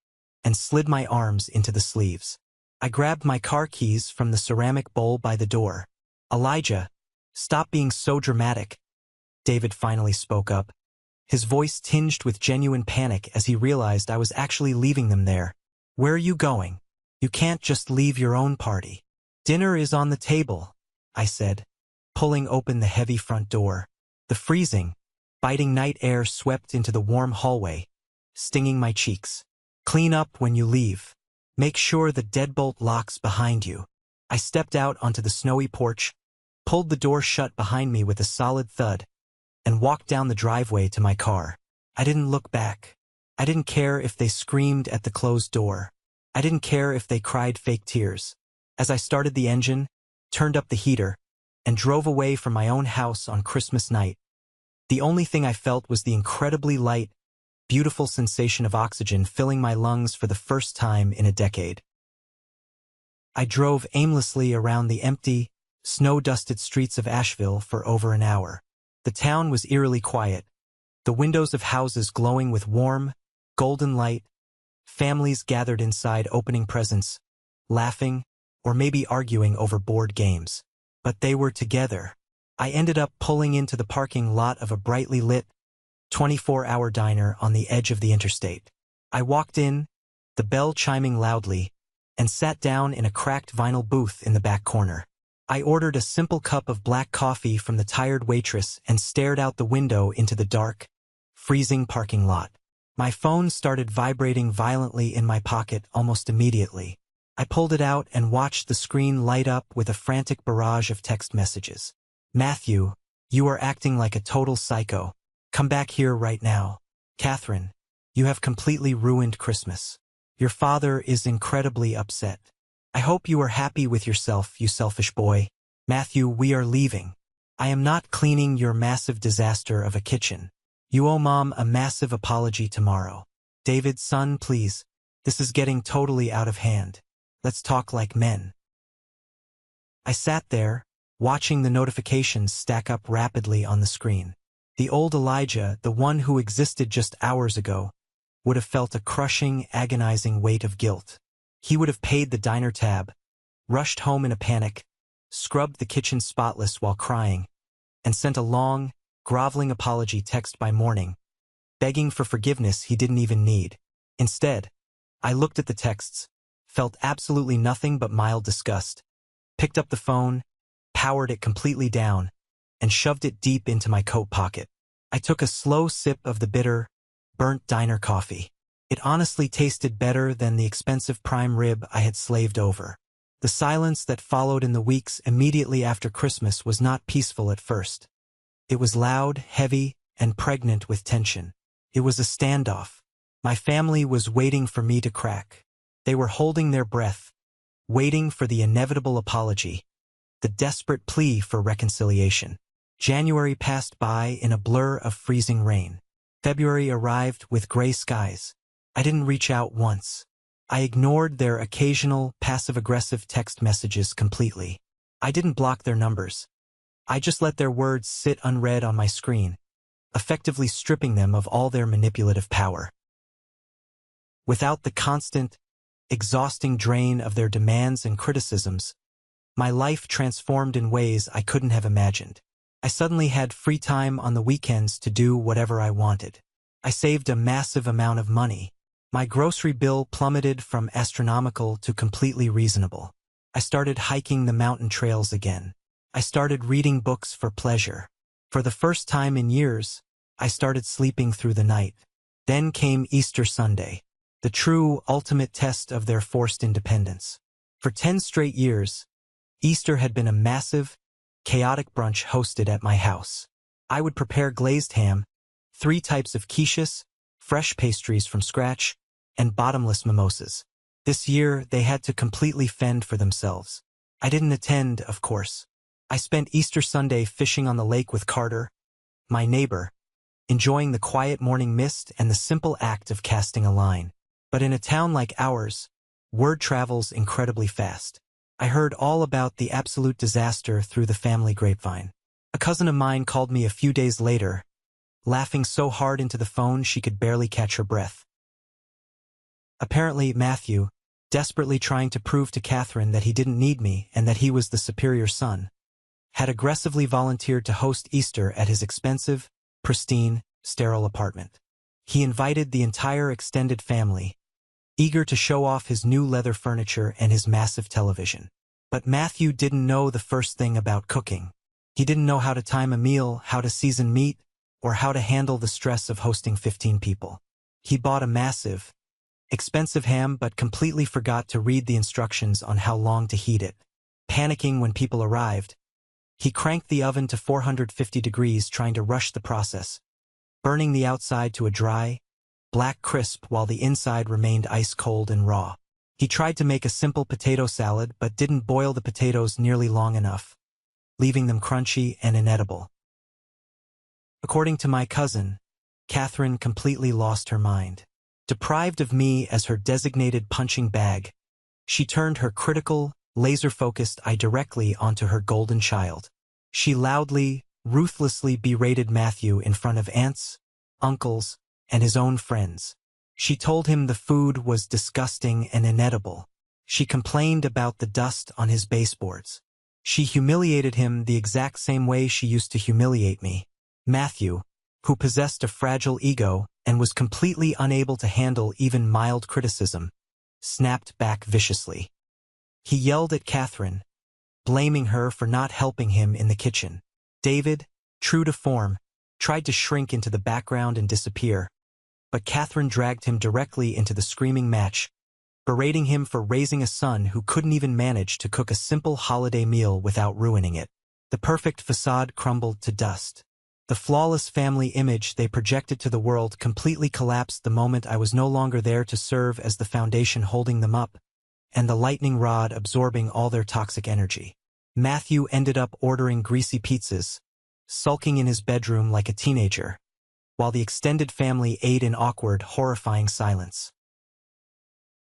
and slid my arms into the sleeves. I grabbed my car keys from the ceramic bowl by the door. "Elijah, stop being so dramatic," David finally spoke up, his voice tinged with genuine panic as he realized I was actually leaving them there. "Where are you going? You can't just leave your own party." "Dinner is on the table," I said, pulling open the heavy front door. The freezing, biting night air swept into the warm hallway, stinging my cheeks. "Clean up when you leave. Make sure the deadbolt locks behind you." I stepped out onto the snowy porch, pulled the door shut behind me with a solid thud, and walked down the driveway to my car. I didn't look back. I didn't care if they screamed at the closed door. I didn't care if they cried fake tears. As I started the engine, turned up the heater, and drove away from my own house on Christmas night, the only thing I felt was the incredibly light, beautiful sensation of oxygen filling my lungs for the first time in a decade. I drove aimlessly around the empty, snow-dusted streets of Asheville for over an hour. The town was eerily quiet, the windows of houses glowing with warm, golden light, families gathered inside opening presents, laughing, or maybe arguing over board games. But they were together. I ended up pulling into the parking lot of a brightly lit, 24-hour diner on the edge of the interstate. I walked in, the bell chiming loudly, and sat down in a cracked vinyl booth in the back corner. I ordered a simple cup of black coffee from the tired waitress and stared out the window into the dark, freezing parking lot. My phone started vibrating violently in my pocket almost immediately. I pulled it out and watched the screen light up with a frantic barrage of text messages. Matthew, you are acting like a total psycho. Come back here right now. Catherine, you have completely ruined Christmas. Your father is incredibly upset. I hope you are happy with yourself, you selfish boy. Matthew, we are leaving. I am not cleaning your massive disaster of a kitchen. You owe Mom a massive apology tomorrow. David, son, please. This is getting totally out of hand. Let's talk like men. I sat there, watching the notifications stack up rapidly on the screen. The old Elijah, the one who existed just hours ago, would have felt a crushing, agonizing weight of guilt. He would have paid the diner tab, rushed home in a panic, scrubbed the kitchen spotless while crying, and sent a long, groveling apology text by morning, begging for forgiveness he didn't even need. Instead, I looked at the texts, felt absolutely nothing but mild disgust, picked up the phone, powered it completely down, and shoved it deep into my coat pocket. I took a slow sip of the bitter, burnt diner coffee. It honestly tasted better than the expensive prime rib I had slaved over. The silence that followed in the weeks immediately after Christmas was not peaceful at first. It was loud, heavy, and pregnant with tension. It was a standoff. My family was waiting for me to crack. They were holding their breath, waiting for the inevitable apology, the desperate plea for reconciliation. January passed by in a blur of freezing rain. February arrived with gray skies. I didn't reach out once. I ignored their occasional passive-aggressive text messages completely. I didn't block their numbers. I just let their words sit unread on my screen, effectively stripping them of all their manipulative power. Without the constant, exhausting drain of their demands and criticisms, my life transformed in ways I couldn't have imagined. I suddenly had free time on the weekends to do whatever I wanted. I saved a massive amount of money. My grocery bill plummeted from astronomical to completely reasonable. I started hiking the mountain trails again. I started reading books for pleasure. For the first time in years, I started sleeping through the night. Then came Easter Sunday, the true ultimate test of their forced independence. For 10 straight years, Easter had been a massive, chaotic brunch hosted at my house. I would prepare glazed ham, 3 types of quiches, fresh pastries from scratch, and bottomless mimosas. This year, they had to completely fend for themselves. I didn't attend, of course. I spent Easter Sunday fishing on the lake with Carter, my neighbor, enjoying the quiet morning mist and the simple act of casting a line. But in a town like ours, word travels incredibly fast. I heard all about the absolute disaster through the family grapevine. A cousin of mine called me a few days later, laughing so hard into the phone she could barely catch her breath. Apparently, Matthew, desperately trying to prove to Catherine that he didn't need me and that he was the superior son, had aggressively volunteered to host Easter at his expensive, pristine, sterile apartment. He invited the entire extended family, eager to show off his new leather furniture and his massive television. But Matthew didn't know the first thing about cooking. He didn't know how to time a meal, how to season meat, or how to handle the stress of hosting 15 people. He bought a massive, expensive ham but completely forgot to read the instructions on how long to heat it. panicking when people arrived. He cranked the oven to 450 degrees trying to rush the process, burning the outside to a dry, black crisp while the inside remained ice-cold and raw. He tried to make a simple potato salad but didn't boil the potatoes nearly long enough, leaving them crunchy and inedible. According to my cousin, Catherine completely lost her mind. Deprived of me as her designated punching bag, she turned her critical, laser-focused eye directly onto her golden child. She loudly, ruthlessly berated Matthew in front of aunts, uncles, and his own friends. She told him the food was disgusting and inedible. She complained about the dust on his baseboards. She humiliated him the exact same way she used to humiliate me. Matthew, who possessed a fragile ego and was completely unable to handle even mild criticism, snapped back viciously. He yelled at Catherine, blaming her for not helping him in the kitchen. David, true to form, tried to shrink into the background and disappear, but Catherine dragged him directly into the screaming match, berating him for raising a son who couldn't even manage to cook a simple holiday meal without ruining it. The perfect facade crumbled to dust. The flawless family image they projected to the world completely collapsed the moment I was no longer there to serve as the foundation holding them up, and the lightning rod absorbing all their toxic energy. Matthew ended up ordering greasy pizzas, sulking in his bedroom like a teenager, while the extended family ate in awkward, horrifying silence.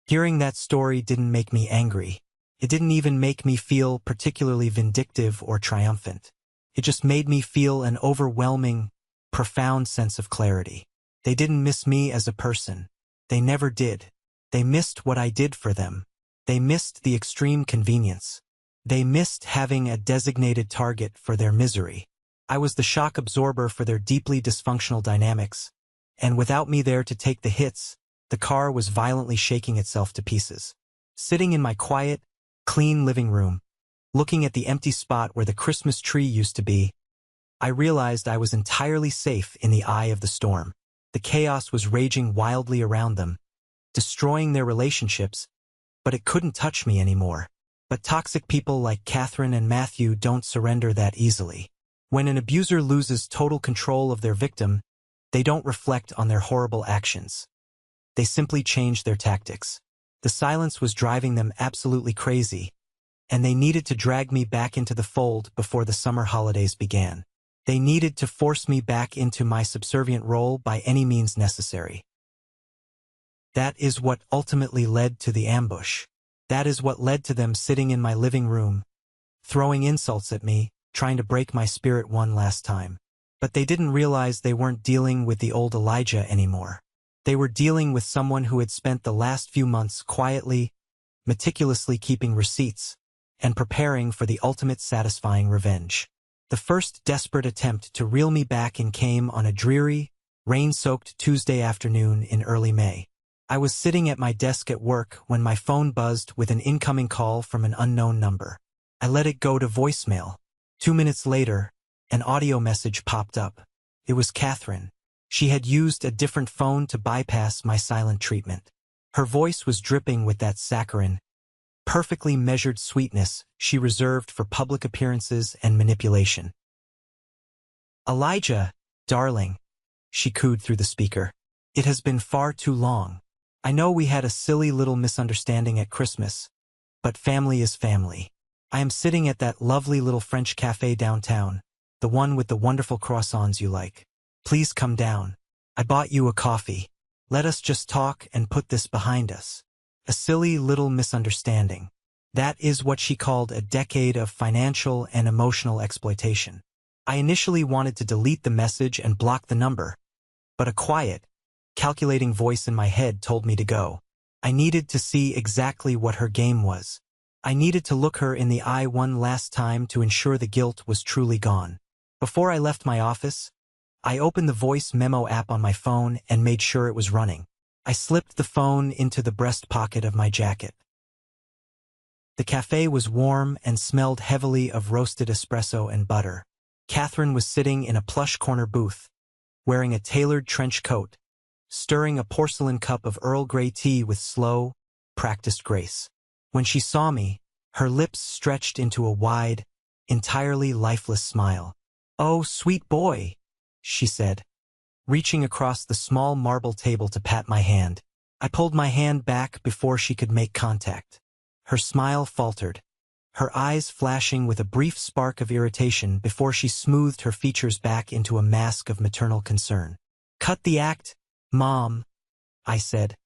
Hearing that story didn't make me angry. It didn't even make me feel particularly vindictive or triumphant. It just made me feel an overwhelming, profound sense of clarity. They didn't miss me as a person. They never did. They missed what I did for them. They missed the extreme convenience. They missed having a designated target for their misery. I was the shock absorber for their deeply dysfunctional dynamics, and without me there to take the hits, the car was violently shaking itself to pieces. Sitting in my quiet, clean living room, looking at the empty spot where the Christmas tree used to be, I realized I was entirely safe in the eye of the storm. The chaos was raging wildly around them, destroying their relationships, but it couldn't touch me anymore. But toxic people like Catherine and Matthew don't surrender that easily. When an abuser loses total control of their victim, they don't reflect on their horrible actions. They simply change their tactics. The silence was driving them absolutely crazy, and they needed to drag me back into the fold before the summer holidays began. They needed to force me back into my subservient role by any means necessary. That is what ultimately led to the ambush. That is what led to them sitting in my living room, throwing insults at me, trying to break my spirit one last time. But they didn't realize they weren't dealing with the old Elijah anymore. They were dealing with someone who had spent the last few months quietly, meticulously keeping receipts, and preparing for the ultimate satisfying revenge. The first desperate attempt to reel me back in came on a dreary, rain-soaked Tuesday afternoon in early May. I was sitting at my desk at work when my phone buzzed with an incoming call from an unknown number. I let it go to voicemail. 2 minutes later, an audio message popped up. It was Catherine. She had used a different phone to bypass my silent treatment. Her voice was dripping with that saccharine, perfectly measured sweetness she reserved for public appearances and manipulation. "Elijah, darling," she cooed through the speaker. "It has been far too long. I know we had a silly little misunderstanding at Christmas, but family is family. I am sitting at that lovely little French cafe downtown, the one with the wonderful croissants you like. Please come down. I bought you a coffee. Let us just talk and put this behind us." A silly little misunderstanding. That is what she called a decade of financial and emotional exploitation. I initially wanted to delete the message and block the number, but a quiet, calculating voice in my head told me to go. I needed to see exactly what her game was. I needed to look her in the eye one last time to ensure the guilt was truly gone. Before I left my office, I opened the voice memo app on my phone and made sure it was running. I slipped the phone into the breast pocket of my jacket. The cafe was warm and smelled heavily of roasted espresso and butter. Catherine was sitting in a plush corner booth, wearing a tailored trench coat, stirring a porcelain cup of Earl Grey tea with slow, practiced grace. When she saw me, Her lips stretched into a wide, entirely lifeless smile. "Oh, sweet boy," she said, reaching across the small marble table to pat my hand. I pulled my hand back before she could make contact. Her smile faltered, her eyes flashing with a brief spark of irritation before she smoothed her features back into a mask of maternal concern. "Cut the act, Mom," I said,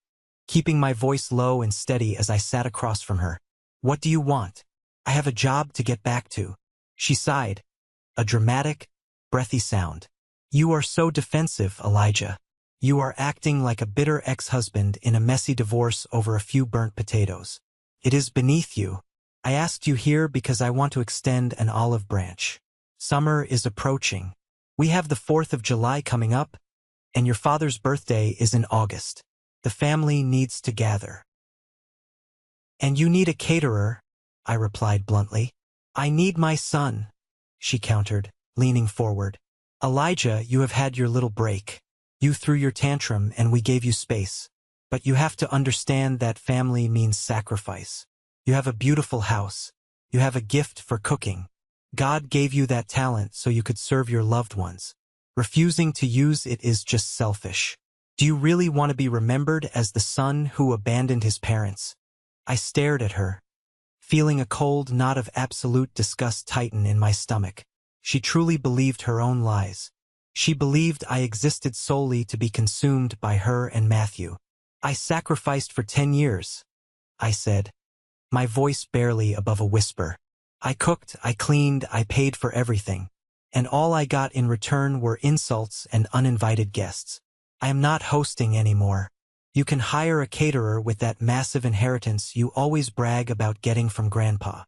keeping my voice low and steady as I sat across from her. "What do you want? I have a job to get back to." She sighed, a dramatic, breathy sound. "You are so defensive, Elijah. You are acting like a bitter ex-husband in a messy divorce over a few burnt potatoes. It is beneath you. I asked you here because I want to extend an olive branch. Summer is approaching. We have the 4th of July coming up, and your father's birthday is in August. The family needs to gather." "And you need a caterer," I replied bluntly. "I need my son," she countered, leaning forward. "Elijah, you have had your little break. You threw your tantrum and we gave you space. But you have to understand that family means sacrifice. You have a beautiful house. You have a gift for cooking. God gave you that talent so you could serve your loved ones. Refusing to use it is just selfish. Do you really want to be remembered as the son who abandoned his parents?" I stared at her, feeling a cold knot of absolute disgust tighten in my stomach. She truly believed her own lies. She believed I existed solely to be consumed by her and Matthew. "I sacrificed for 10 years, I said, my voice barely above a whisper. "I cooked, I cleaned, I paid for everything. And all I got in return were insults and uninvited guests. I am not hosting anymore. You can hire a caterer with that massive inheritance you always brag about getting from Grandpa."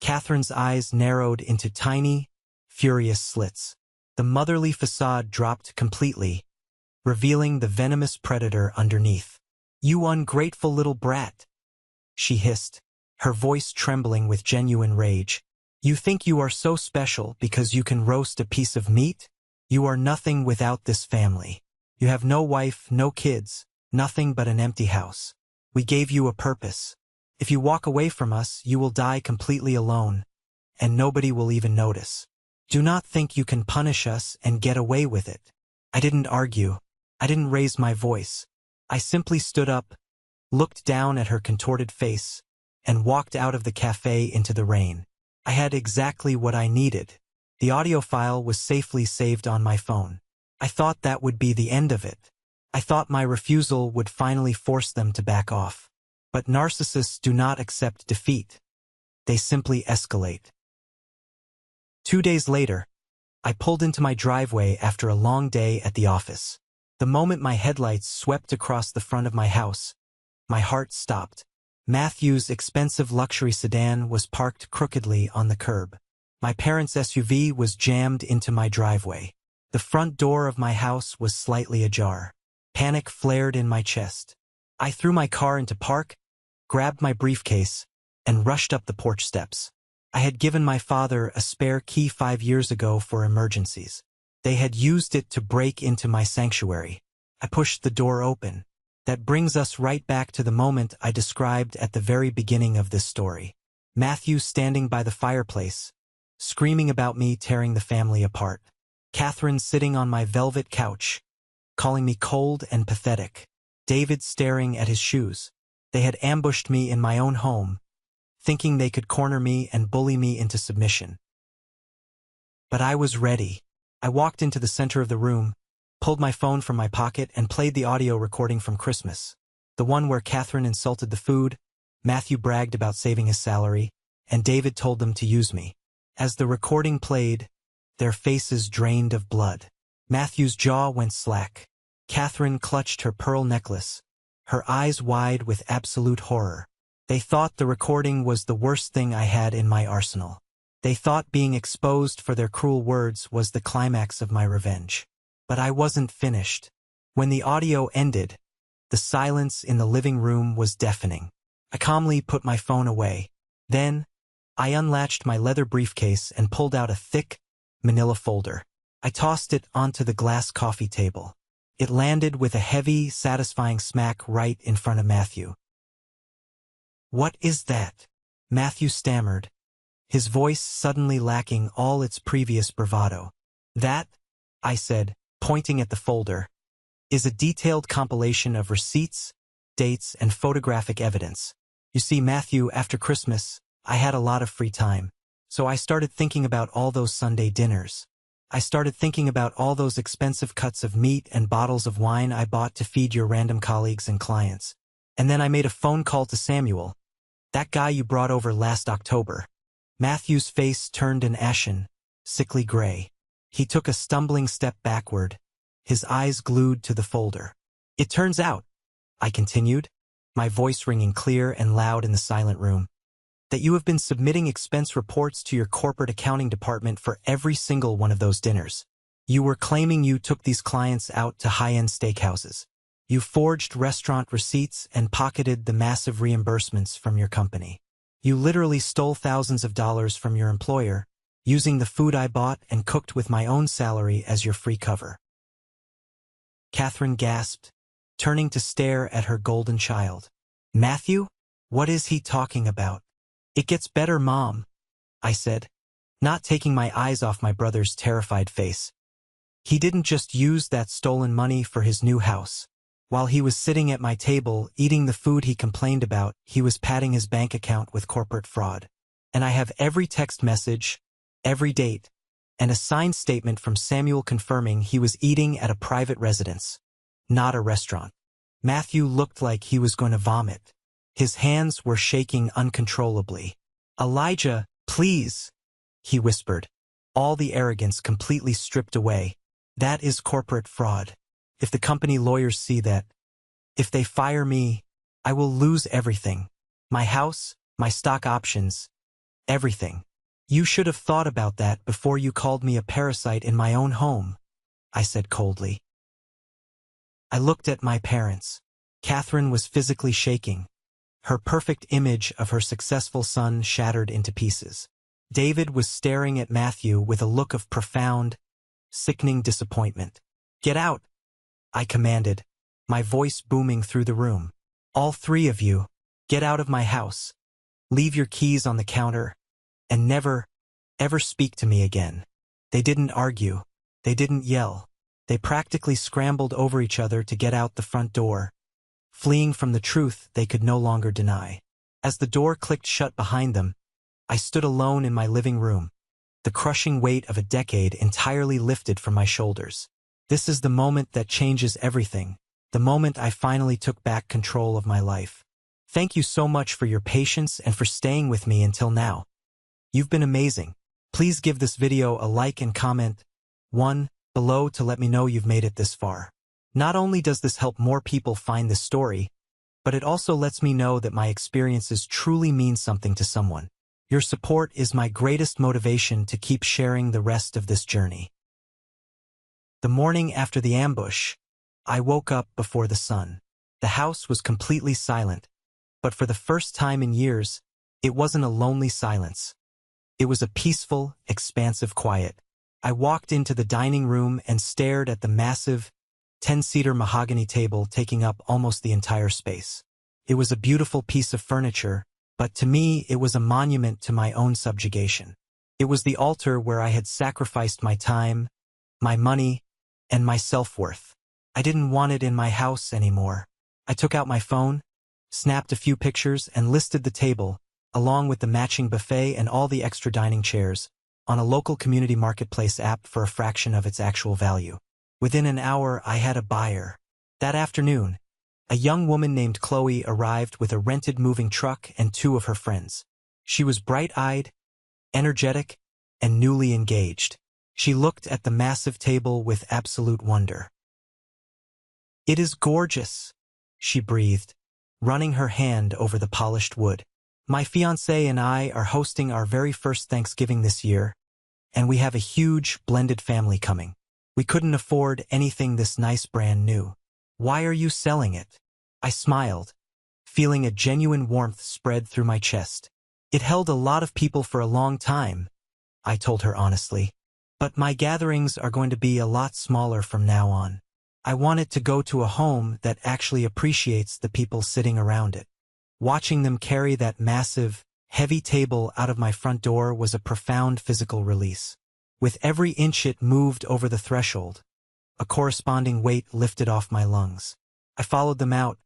Catherine's eyes narrowed into tiny, furious slits. The motherly facade dropped completely, revealing the venomous predator underneath. "You ungrateful little brat," she hissed, her voice trembling with genuine rage. "You think you are so special because you can roast a piece of meat? You are nothing without this family. You have no wife, no kids, nothing but an empty house. We gave you a purpose. If you walk away from us, you will die completely alone, and nobody will even notice. Do not think you can punish us and get away with it." I didn't argue. I didn't raise my voice. I simply stood up, looked down at her contorted face, and walked out of the cafe into the rain. I had exactly what I needed. The audio file was safely saved on my phone. I thought that would be the end of it. I thought my refusal would finally force them to back off. But narcissists do not accept defeat. They simply escalate. 2 days later, I pulled into my driveway after a long day at the office. The moment my headlights swept across the front of my house, my heart stopped. Matthew's expensive luxury sedan was parked crookedly on the curb. My parents' SUV was jammed into my driveway. The front door of my house was slightly ajar. Panic flared in my chest. I threw my car into park, grabbed my briefcase, and rushed up the porch steps. I had given my father a spare key 5 years ago for emergencies. They had used it to break into my sanctuary. I pushed the door open. That brings us right back to the moment I described at the very beginning of this story. Matthew standing by the fireplace, screaming about me tearing the family apart. Catherine sitting on my velvet couch, calling me cold and pathetic. David staring at his shoes. They had ambushed me in my own home, thinking they could corner me and bully me into submission. But I was ready. I walked into the center of the room, pulled my phone from my pocket, and played the audio recording from Christmas. The one where Catherine insulted the food, Matthew bragged about saving his salary, and David told them to use me. As the recording played, their faces drained of blood. Matthew's jaw went slack. Catherine clutched her pearl necklace, her eyes wide with absolute horror. They thought the recording was the worst thing I had in my arsenal. They thought being exposed for their cruel words was the climax of my revenge. But I wasn't finished. When the audio ended, the silence in the living room was deafening. I calmly put my phone away. Then, I unlatched my leather briefcase and pulled out a thick, manila folder. I tossed it onto the glass coffee table. It landed with a heavy, satisfying smack right in front of Matthew. "What is that?" Matthew stammered, his voice suddenly lacking all its previous bravado. That, I said, pointing at the folder, is a detailed compilation of receipts, dates, and photographic evidence. You see, Matthew, after Christmas, I had a lot of free time. So I started thinking about all those Sunday dinners. I started thinking about all those expensive cuts of meat and bottles of wine I bought to feed your random colleagues and clients. And then I made a phone call to Samuel, that guy you brought over last October. Matthew's face turned an ashen, sickly gray. He took a stumbling step backward, his eyes glued to the folder. It turns out, I continued, my voice ringing clear and loud in the silent room, that you have been submitting expense reports to your corporate accounting department for every single one of those dinners. You were claiming you took these clients out to high-end steakhouses. You forged restaurant receipts and pocketed the massive reimbursements from your company. You literally stole thousands of dollars from your employer, using the food I bought and cooked with my own salary as your free cover. Catherine gasped, turning to stare at her golden child. Matthew? What is he talking about? It gets better, Mom, I said, not taking my eyes off my brother's terrified face. He didn't just use that stolen money for his new house. While he was sitting at my table, eating the food he complained about, he was padding his bank account with corporate fraud. And I have every text message, every date, and a signed statement from Samuel confirming he was eating at a private residence, not a restaurant. Matthew looked like he was going to vomit. His hands were shaking uncontrollably. Elijah, please, he whispered, all the arrogance completely stripped away. That is corporate fraud. If the company lawyers see that, if they fire me, I will lose everything. My house, my stock options, everything. You should have thought about that before you called me a parasite in my own home, I said coldly. I looked at my parents. Catherine was physically shaking, her perfect image of her successful son shattered into pieces. David was staring at Matthew with a look of profound, sickening disappointment. Get out, I commanded, my voice booming through the room. All three of you, get out of my house. Leave your keys on the counter, and never, ever speak to me again. They didn't argue. They didn't yell. They practically scrambled over each other to get out the front door, fleeing from the truth they could no longer deny. As the door clicked shut behind them, I stood alone in my living room, the crushing weight of a decade entirely lifted from my shoulders. This is the moment that changes everything, the moment I finally took back control of my life. Thank you so much for your patience and for staying with me until now. You've been amazing. Please give this video a like and comment one below to let me know you've made it this far. Not only does this help more people find this story, but it also lets me know that my experiences truly mean something to someone. Your support is my greatest motivation to keep sharing the rest of this journey. The morning after the ambush, I woke up before the sun. The house was completely silent, but for the first time in years, it wasn't a lonely silence. It was a peaceful, expansive quiet. I walked into the dining room and stared at the massive, 10-seater mahogany table taking up almost the entire space. It was a beautiful piece of furniture, but to me it was a monument to my own subjugation. It was the altar where I had sacrificed my time, my money, and my self-worth. I didn't want it in my house anymore. I took out my phone, snapped a few pictures, and listed the table, along with the matching buffet and all the extra dining chairs, on a local community marketplace app for a fraction of its actual value. Within an hour, I had a buyer. That afternoon, a young woman named Chloe arrived with a rented moving truck and two of her friends. She was bright-eyed, energetic, and newly engaged. She looked at the massive table with absolute wonder. "It is gorgeous," she breathed, running her hand over the polished wood. "My fiancé and I are hosting our very first Thanksgiving this year, and we have a huge, blended family coming. We couldn't afford anything this nice brand new. Why are you selling it?" I smiled, feeling a genuine warmth spread through my chest. "It held a lot of people for a long time," I told her honestly. "But my gatherings are going to be a lot smaller from now on. I want it to go to a home that actually appreciates the people sitting around it. Watching them carry that massive, heavy table out of my front door was a profound physical release. With every inch it moved over the threshold, a corresponding weight lifted off my lungs. I followed them out,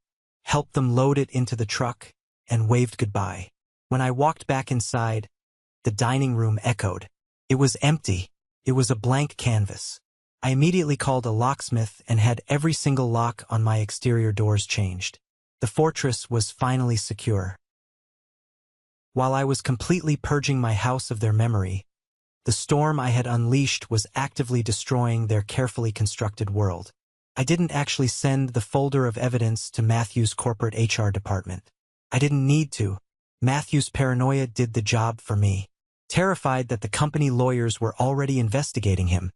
helped them load it into the truck, and waved goodbye. When I walked back inside, the dining room echoed. It was empty. It was a blank canvas. I immediately called a locksmith and had every single lock on my exterior doors changed. The fortress was finally secure. While I was completely purging my house of their memory, the storm I had unleashed was actively destroying their carefully constructed world. I didn't actually send the folder of evidence to Matthew's corporate HR department. I didn't need to. Matthew's paranoia did the job for me. Terrified that the company lawyers were already investigating him,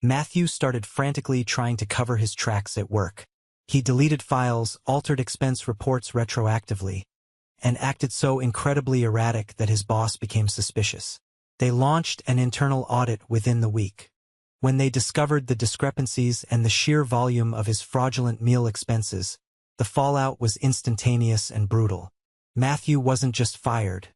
Matthew started frantically trying to cover his tracks at work. He deleted files, altered expense reports retroactively, and acted so incredibly erratic that his boss became suspicious. They launched an internal audit within the week. When they discovered the discrepancies and the sheer volume of his fraudulent meal expenses, the fallout was instantaneous and brutal. Matthew wasn't just fired.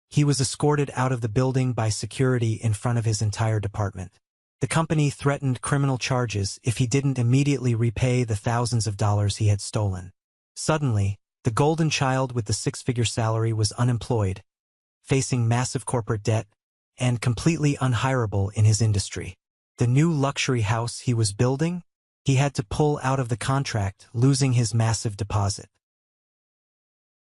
He was escorted out of the building by security in front of his entire department. The company threatened criminal charges if he didn't immediately repay the thousands of dollars he had stolen. Suddenly, the golden child with the six-figure salary was unemployed, facing massive corporate debt, and completely unhireable in his industry. The new luxury house he was building, he had to pull out of the contract, losing his massive deposit.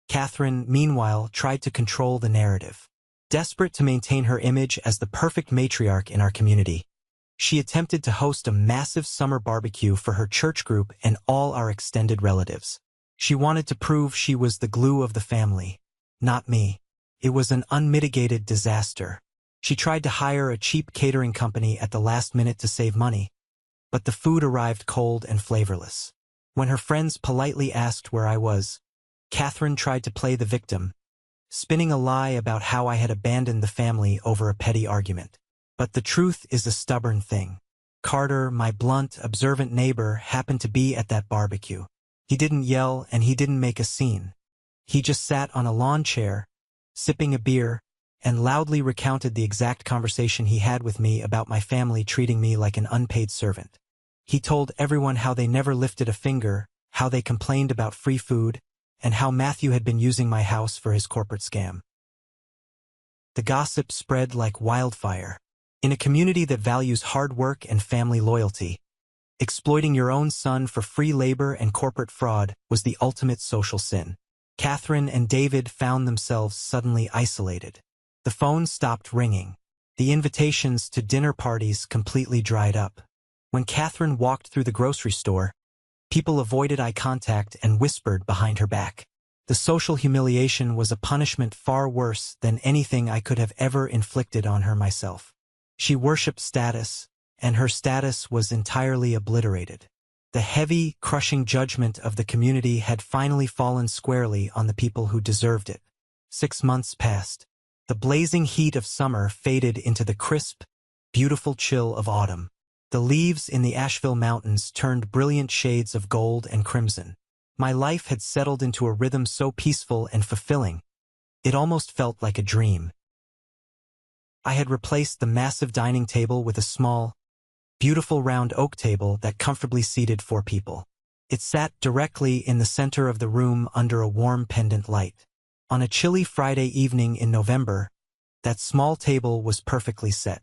Catherine, meanwhile, tried to control the narrative. Desperate to maintain her image as the perfect matriarch in our community, she attempted to host a massive summer barbecue for her church group and all our extended relatives. She wanted to prove she was the glue of the family, not me. It was an unmitigated disaster. She tried to hire a cheap catering company at the last minute to save money, but the food arrived cold and flavorless. When her friends politely asked where I was, Catherine tried to play the victim, spinning a lie about how I had abandoned the family over a petty argument. But the truth is a stubborn thing. Carter, my blunt, observant neighbor, happened to be at that barbecue. He didn't yell and he didn't make a scene. He just sat on a lawn chair, sipping a beer, and loudly recounted the exact conversation he had with me about my family treating me like an unpaid servant. He told everyone how they never lifted a finger, how they complained about free food, and how Matthew had been using my house for his corporate scam. The gossip spread like wildfire. In a community that values hard work and family loyalty, exploiting your own son for free labor and corporate fraud was the ultimate social sin. Catherine and David found themselves suddenly isolated. The phone stopped ringing. The invitations to dinner parties completely dried up. When Catherine walked through the grocery store, people avoided eye contact and whispered behind her back. The social humiliation was a punishment far worse than anything I could have ever inflicted on her myself. She worshipped status, and her status was entirely obliterated. The heavy, crushing judgment of the community had finally fallen squarely on the people who deserved it. 6 months passed. The blazing heat of summer faded into the crisp, beautiful chill of autumn. The leaves in the Asheville Mountains turned brilliant shades of gold and crimson. My life had settled into a rhythm so peaceful and fulfilling, it almost felt like a dream. I had replaced the massive dining table with a small, beautiful round oak table that comfortably seated 4 people. It sat directly in the center of the room under a warm pendant light. On a chilly Friday evening in November, that small table was perfectly set.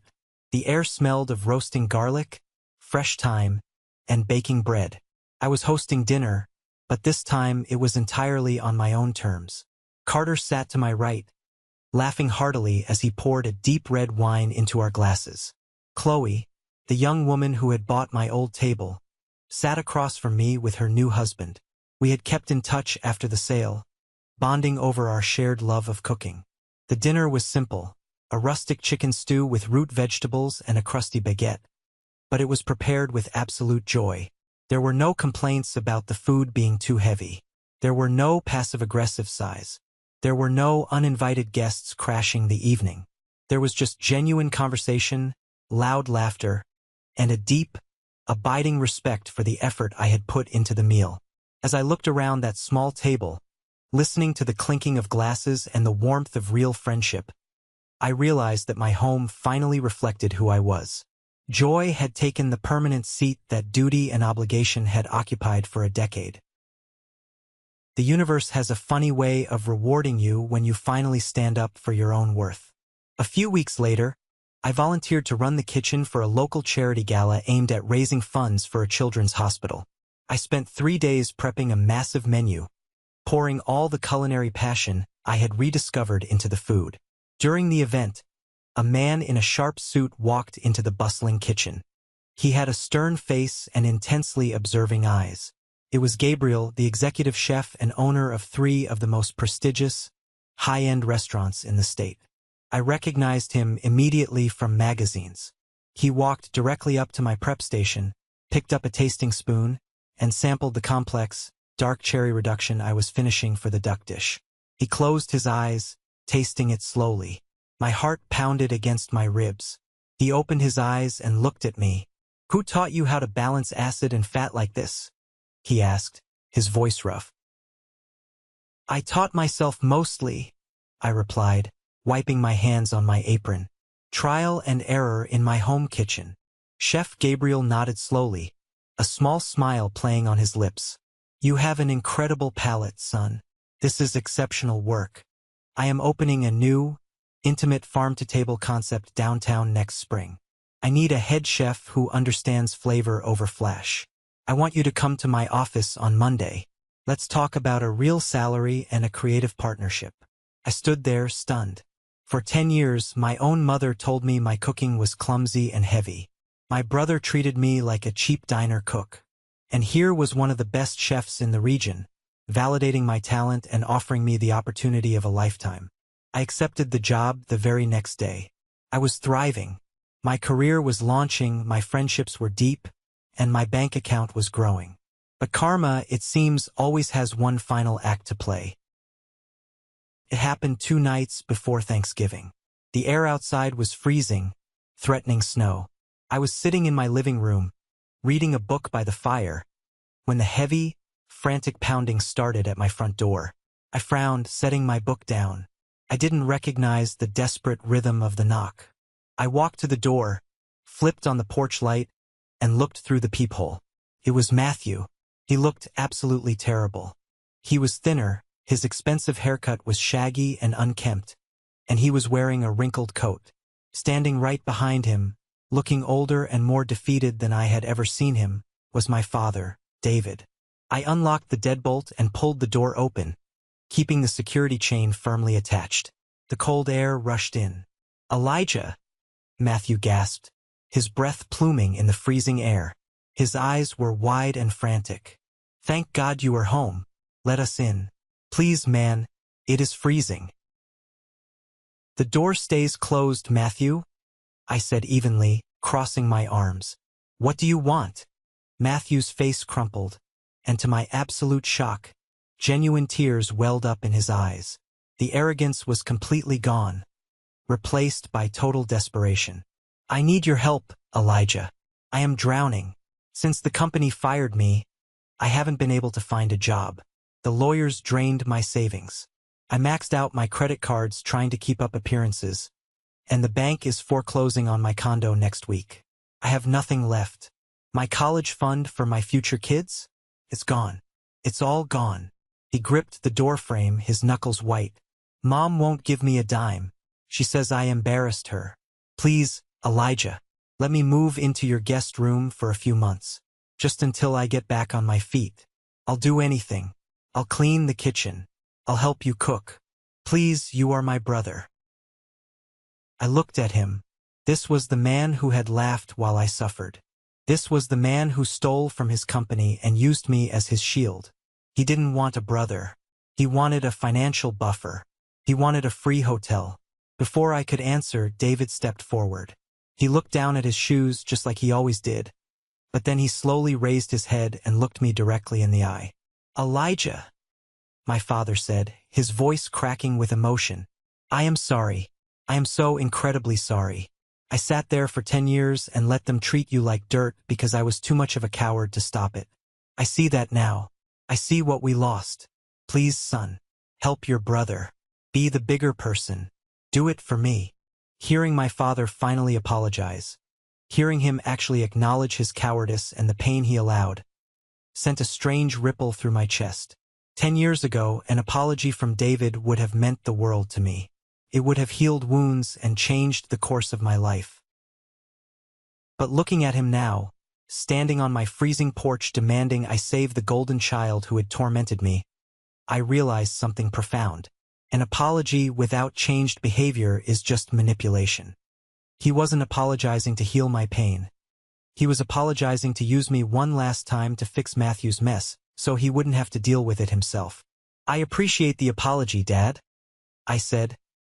The air smelled of roasting garlic, fresh thyme, and baking bread. I was hosting dinner, but this time it was entirely on my own terms. Carter sat to my right, laughing heartily as he poured a deep red wine into our glasses. Chloe, the young woman who had bought my old table, sat across from me with her new husband. We had kept in touch after the sale, bonding over our shared love of cooking. The dinner was simple, a rustic chicken stew with root vegetables and a crusty baguette, but it was prepared with absolute joy. There were no complaints about the food being too heavy. There were no passive-aggressive sighs. There were no uninvited guests crashing the evening. There was just genuine conversation, loud laughter, and a deep, abiding respect for the effort I had put into the meal. As I looked around that small table, Listening to the clinking of glasses and the warmth of real friendship, I realized that my home finally reflected who I was. Joy had taken the permanent seat that duty and obligation had occupied for a decade. The universe has a funny way of rewarding you when you finally stand up for your own worth. A few weeks later, I volunteered to run the kitchen for a local charity gala aimed at raising funds for a children's hospital. I spent 3 days prepping a massive menu, pouring all the culinary passion I had rediscovered into the food. During the event, a man in a sharp suit walked into the bustling kitchen. He had a stern face and intensely observing eyes. It was Gabriel, the executive chef and owner of 3 of the most prestigious, high-end restaurants in the state. I recognized him immediately from magazines. He walked directly up to my prep station, picked up a tasting spoon, and sampled the complex, dark cherry reduction I was finishing for the duck dish. He closed his eyes, tasting it slowly. My heart pounded against my ribs. He opened his eyes and looked at me. "Who taught you how to balance acid and fat like this?" he asked, his voice rough. "I taught myself mostly," I replied, wiping my hands on my apron. "Trial and error in my home kitchen." Chef Gabriel nodded slowly, a small smile playing on his lips. "You have an incredible palate, son. This is exceptional work. I am opening a new, intimate farm-to-table concept downtown next spring. I need a head chef who understands flavor over flash. I want you to come to my office on Monday. Let's talk about a real salary and a creative partnership." I stood there, stunned. For 10 years, my own mother told me my cooking was clumsy and heavy. My brother treated me like a cheap diner cook. And here was one of the best chefs in the region, validating my talent and offering me the opportunity of a lifetime. I accepted the job the very next day. I was thriving. My career was launching, my friendships were deep, and my bank account was growing. But karma, it seems, always has one final act to play. It happened 2 nights before Thanksgiving. The air outside was freezing, threatening snow. I was sitting in my living room, reading a book by the fire, when the heavy, frantic pounding started at my front door. I frowned, setting my book down. I didn't recognize the desperate rhythm of the knock. I walked to the door, flipped on the porch light, and looked through the peephole. It was Matthew. He looked absolutely terrible. He was thinner, his expensive haircut was shaggy and unkempt, and he was wearing a wrinkled coat. Standing right behind him, looking older and more defeated than I had ever seen him, was my father, David. I unlocked the deadbolt and pulled the door open, keeping the security chain firmly attached. The cold air rushed in. "Elijah," Matthew gasped, his breath pluming in the freezing air. His eyes were wide and frantic. "Thank God you are home. Let us in. Please, man, it is freezing." "The door stays closed, Matthew," I said evenly, crossing my arms. "What do you want?" Matthew's face crumpled, and to my absolute shock, genuine tears welled up in his eyes. The arrogance was completely gone, replaced by total desperation. "I need your help, Elijah. I am drowning. Since the company fired me, I haven't been able to find a job. The lawyers drained my savings. I maxed out my credit cards trying to keep up appearances, and the bank is foreclosing on my condo next week. I have nothing left. My college fund for my future kids? It's gone. It's all gone." He gripped the doorframe, his knuckles white. "Mom won't give me a dime. She says I embarrassed her. Please, Elijah, let me move into your guest room for a few months, just until I get back on my feet. I'll do anything. I'll clean the kitchen. I'll help you cook. Please, you are my brother." I looked at him. This was the man who had laughed while I suffered. This was the man who stole from his company and used me as his shield. He didn't want a brother. He wanted a financial buffer. He wanted a free hotel. Before I could answer, David stepped forward. He looked down at his shoes just like he always did, but then he slowly raised his head and looked me directly in the eye. "Elijah," my father said, his voice cracking with emotion. "I am sorry. I am so incredibly sorry. I sat there for 10 years and let them treat you like dirt because I was too much of a coward to stop it. I see that now. I see what we lost. Please, son, Help your brother. Be the bigger person. Do it for me. Hearing my father finally apologize, hearing him actually acknowledge his cowardice and the pain he allowed, sent a strange ripple through my chest. 10 years ago, an apology from David would have meant the world to me. It would have healed wounds and changed the course of my life. But looking at him now, standing on my freezing porch demanding I save the golden child who had tormented me, I realized something profound. An apology without changed behavior is just manipulation. He wasn't apologizing to heal my pain. He was apologizing to use me one last time to fix Matthew's mess, so he wouldn't have to deal with it himself. I appreciate the apology, Dad, I said,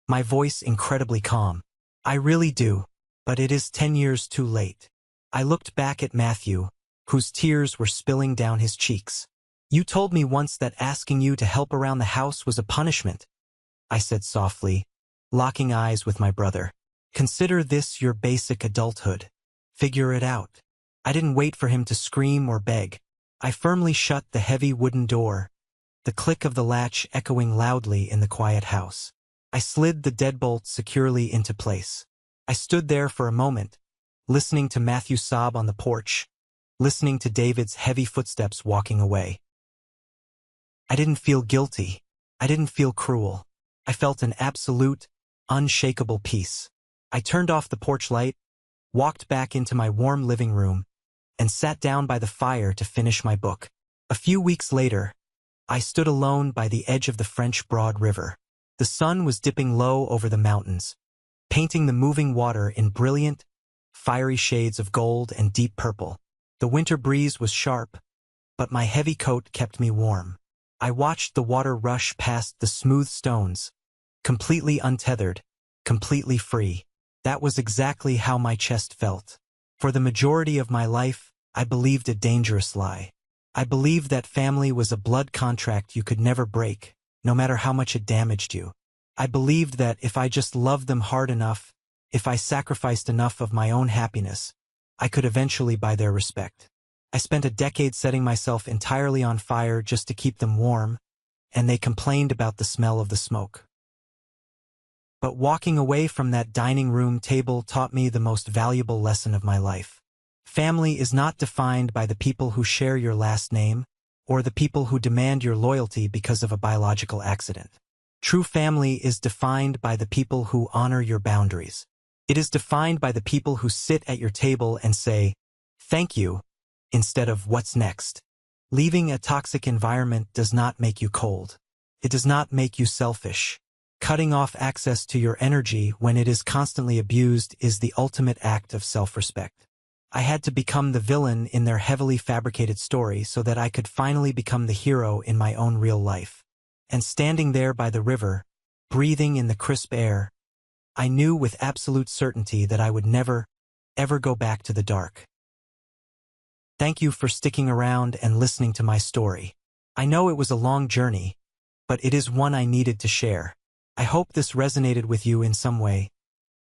my voice incredibly calm. I really do, but it is 10 years too late. I looked back at Matthew, whose tears were spilling down his cheeks. You told me once that asking you to help around the house was a punishment, I said softly, locking eyes with my brother. Consider this your basic adulthood. Figure it out. I didn't wait for him to scream or beg. I firmly shut the heavy wooden door, the click of the latch echoing loudly in the quiet house. I slid the deadbolt securely into place. I stood there for a moment, listening to Matthew sob on the porch, listening to David's heavy footsteps walking away. I didn't feel guilty. I didn't feel cruel. I felt an absolute, unshakable peace. I turned off the porch light, walked back into my warm living room, and sat down by the fire to finish my book. A few weeks later, I stood alone by the edge of the French Broad River. The sun was dipping low over the mountains, painting the moving water in brilliant, fiery shades of gold and deep purple. The winter breeze was sharp, but my heavy coat kept me warm. I watched the water rush past the smooth stones, completely untethered, completely free. That was exactly how my chest felt. For the majority of my life, I believed a dangerous lie. I believed that family was a blood contract you could never break, no matter how much it damaged you. I believed that if I just loved them hard enough, if I sacrificed enough of my own happiness, I could eventually buy their respect. I spent a decade setting myself entirely on fire just to keep them warm, and they complained about the smell of the smoke. But walking away from that dining room table taught me the most valuable lesson of my life. Family is not defined by the people who share your last name, or the people who demand your loyalty because of a biological accident. True family is defined by the people who honor your boundaries. It is defined by the people who sit at your table and say, "Thank you," instead of "What's next?" Leaving a toxic environment does not make you cold. It does not make you selfish. Cutting off access to your energy when it is constantly abused is the ultimate act of self-respect. I had to become the villain in their heavily fabricated story so that I could finally become the hero in my own real life. And standing there by the river, breathing in the crisp air, I knew with absolute certainty that I would never, ever go back to the dark. Thank you for sticking around and listening to my story. I know it was a long journey, but it is one I needed to share. I hope this resonated with you in some way,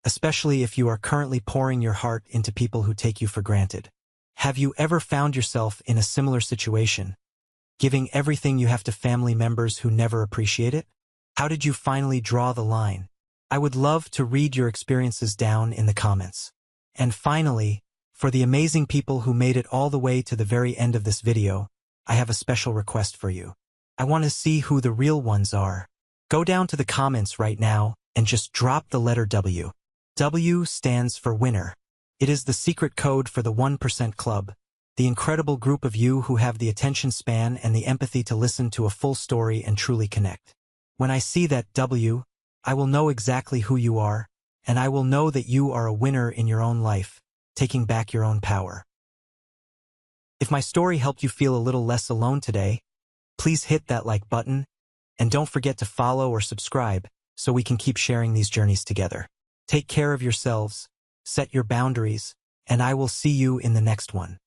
especially if you are currently pouring your heart into people who take you for granted. Have you ever found yourself in a similar situation, giving everything you have to family members who never appreciate it? How did you finally draw the line? I would love to read your experiences down in the comments. And finally, for the amazing people who made it all the way to the very end of this video, I have a special request for you. I want to see who the real ones are. Go down to the comments right now and just drop the letter W. W stands for winner. It is the secret code for the 1% Club, the incredible group of you who have the attention span and the empathy to listen to a full story and truly connect. When I see that W, I will know exactly who you are, and I will know that you are a winner in your own life, taking back your own power. If my story helped you feel a little less alone today, please hit that like button, and don't forget to follow or subscribe so we can keep sharing these journeys together. Take care of yourselves, set your boundaries, and I will see you in the next one.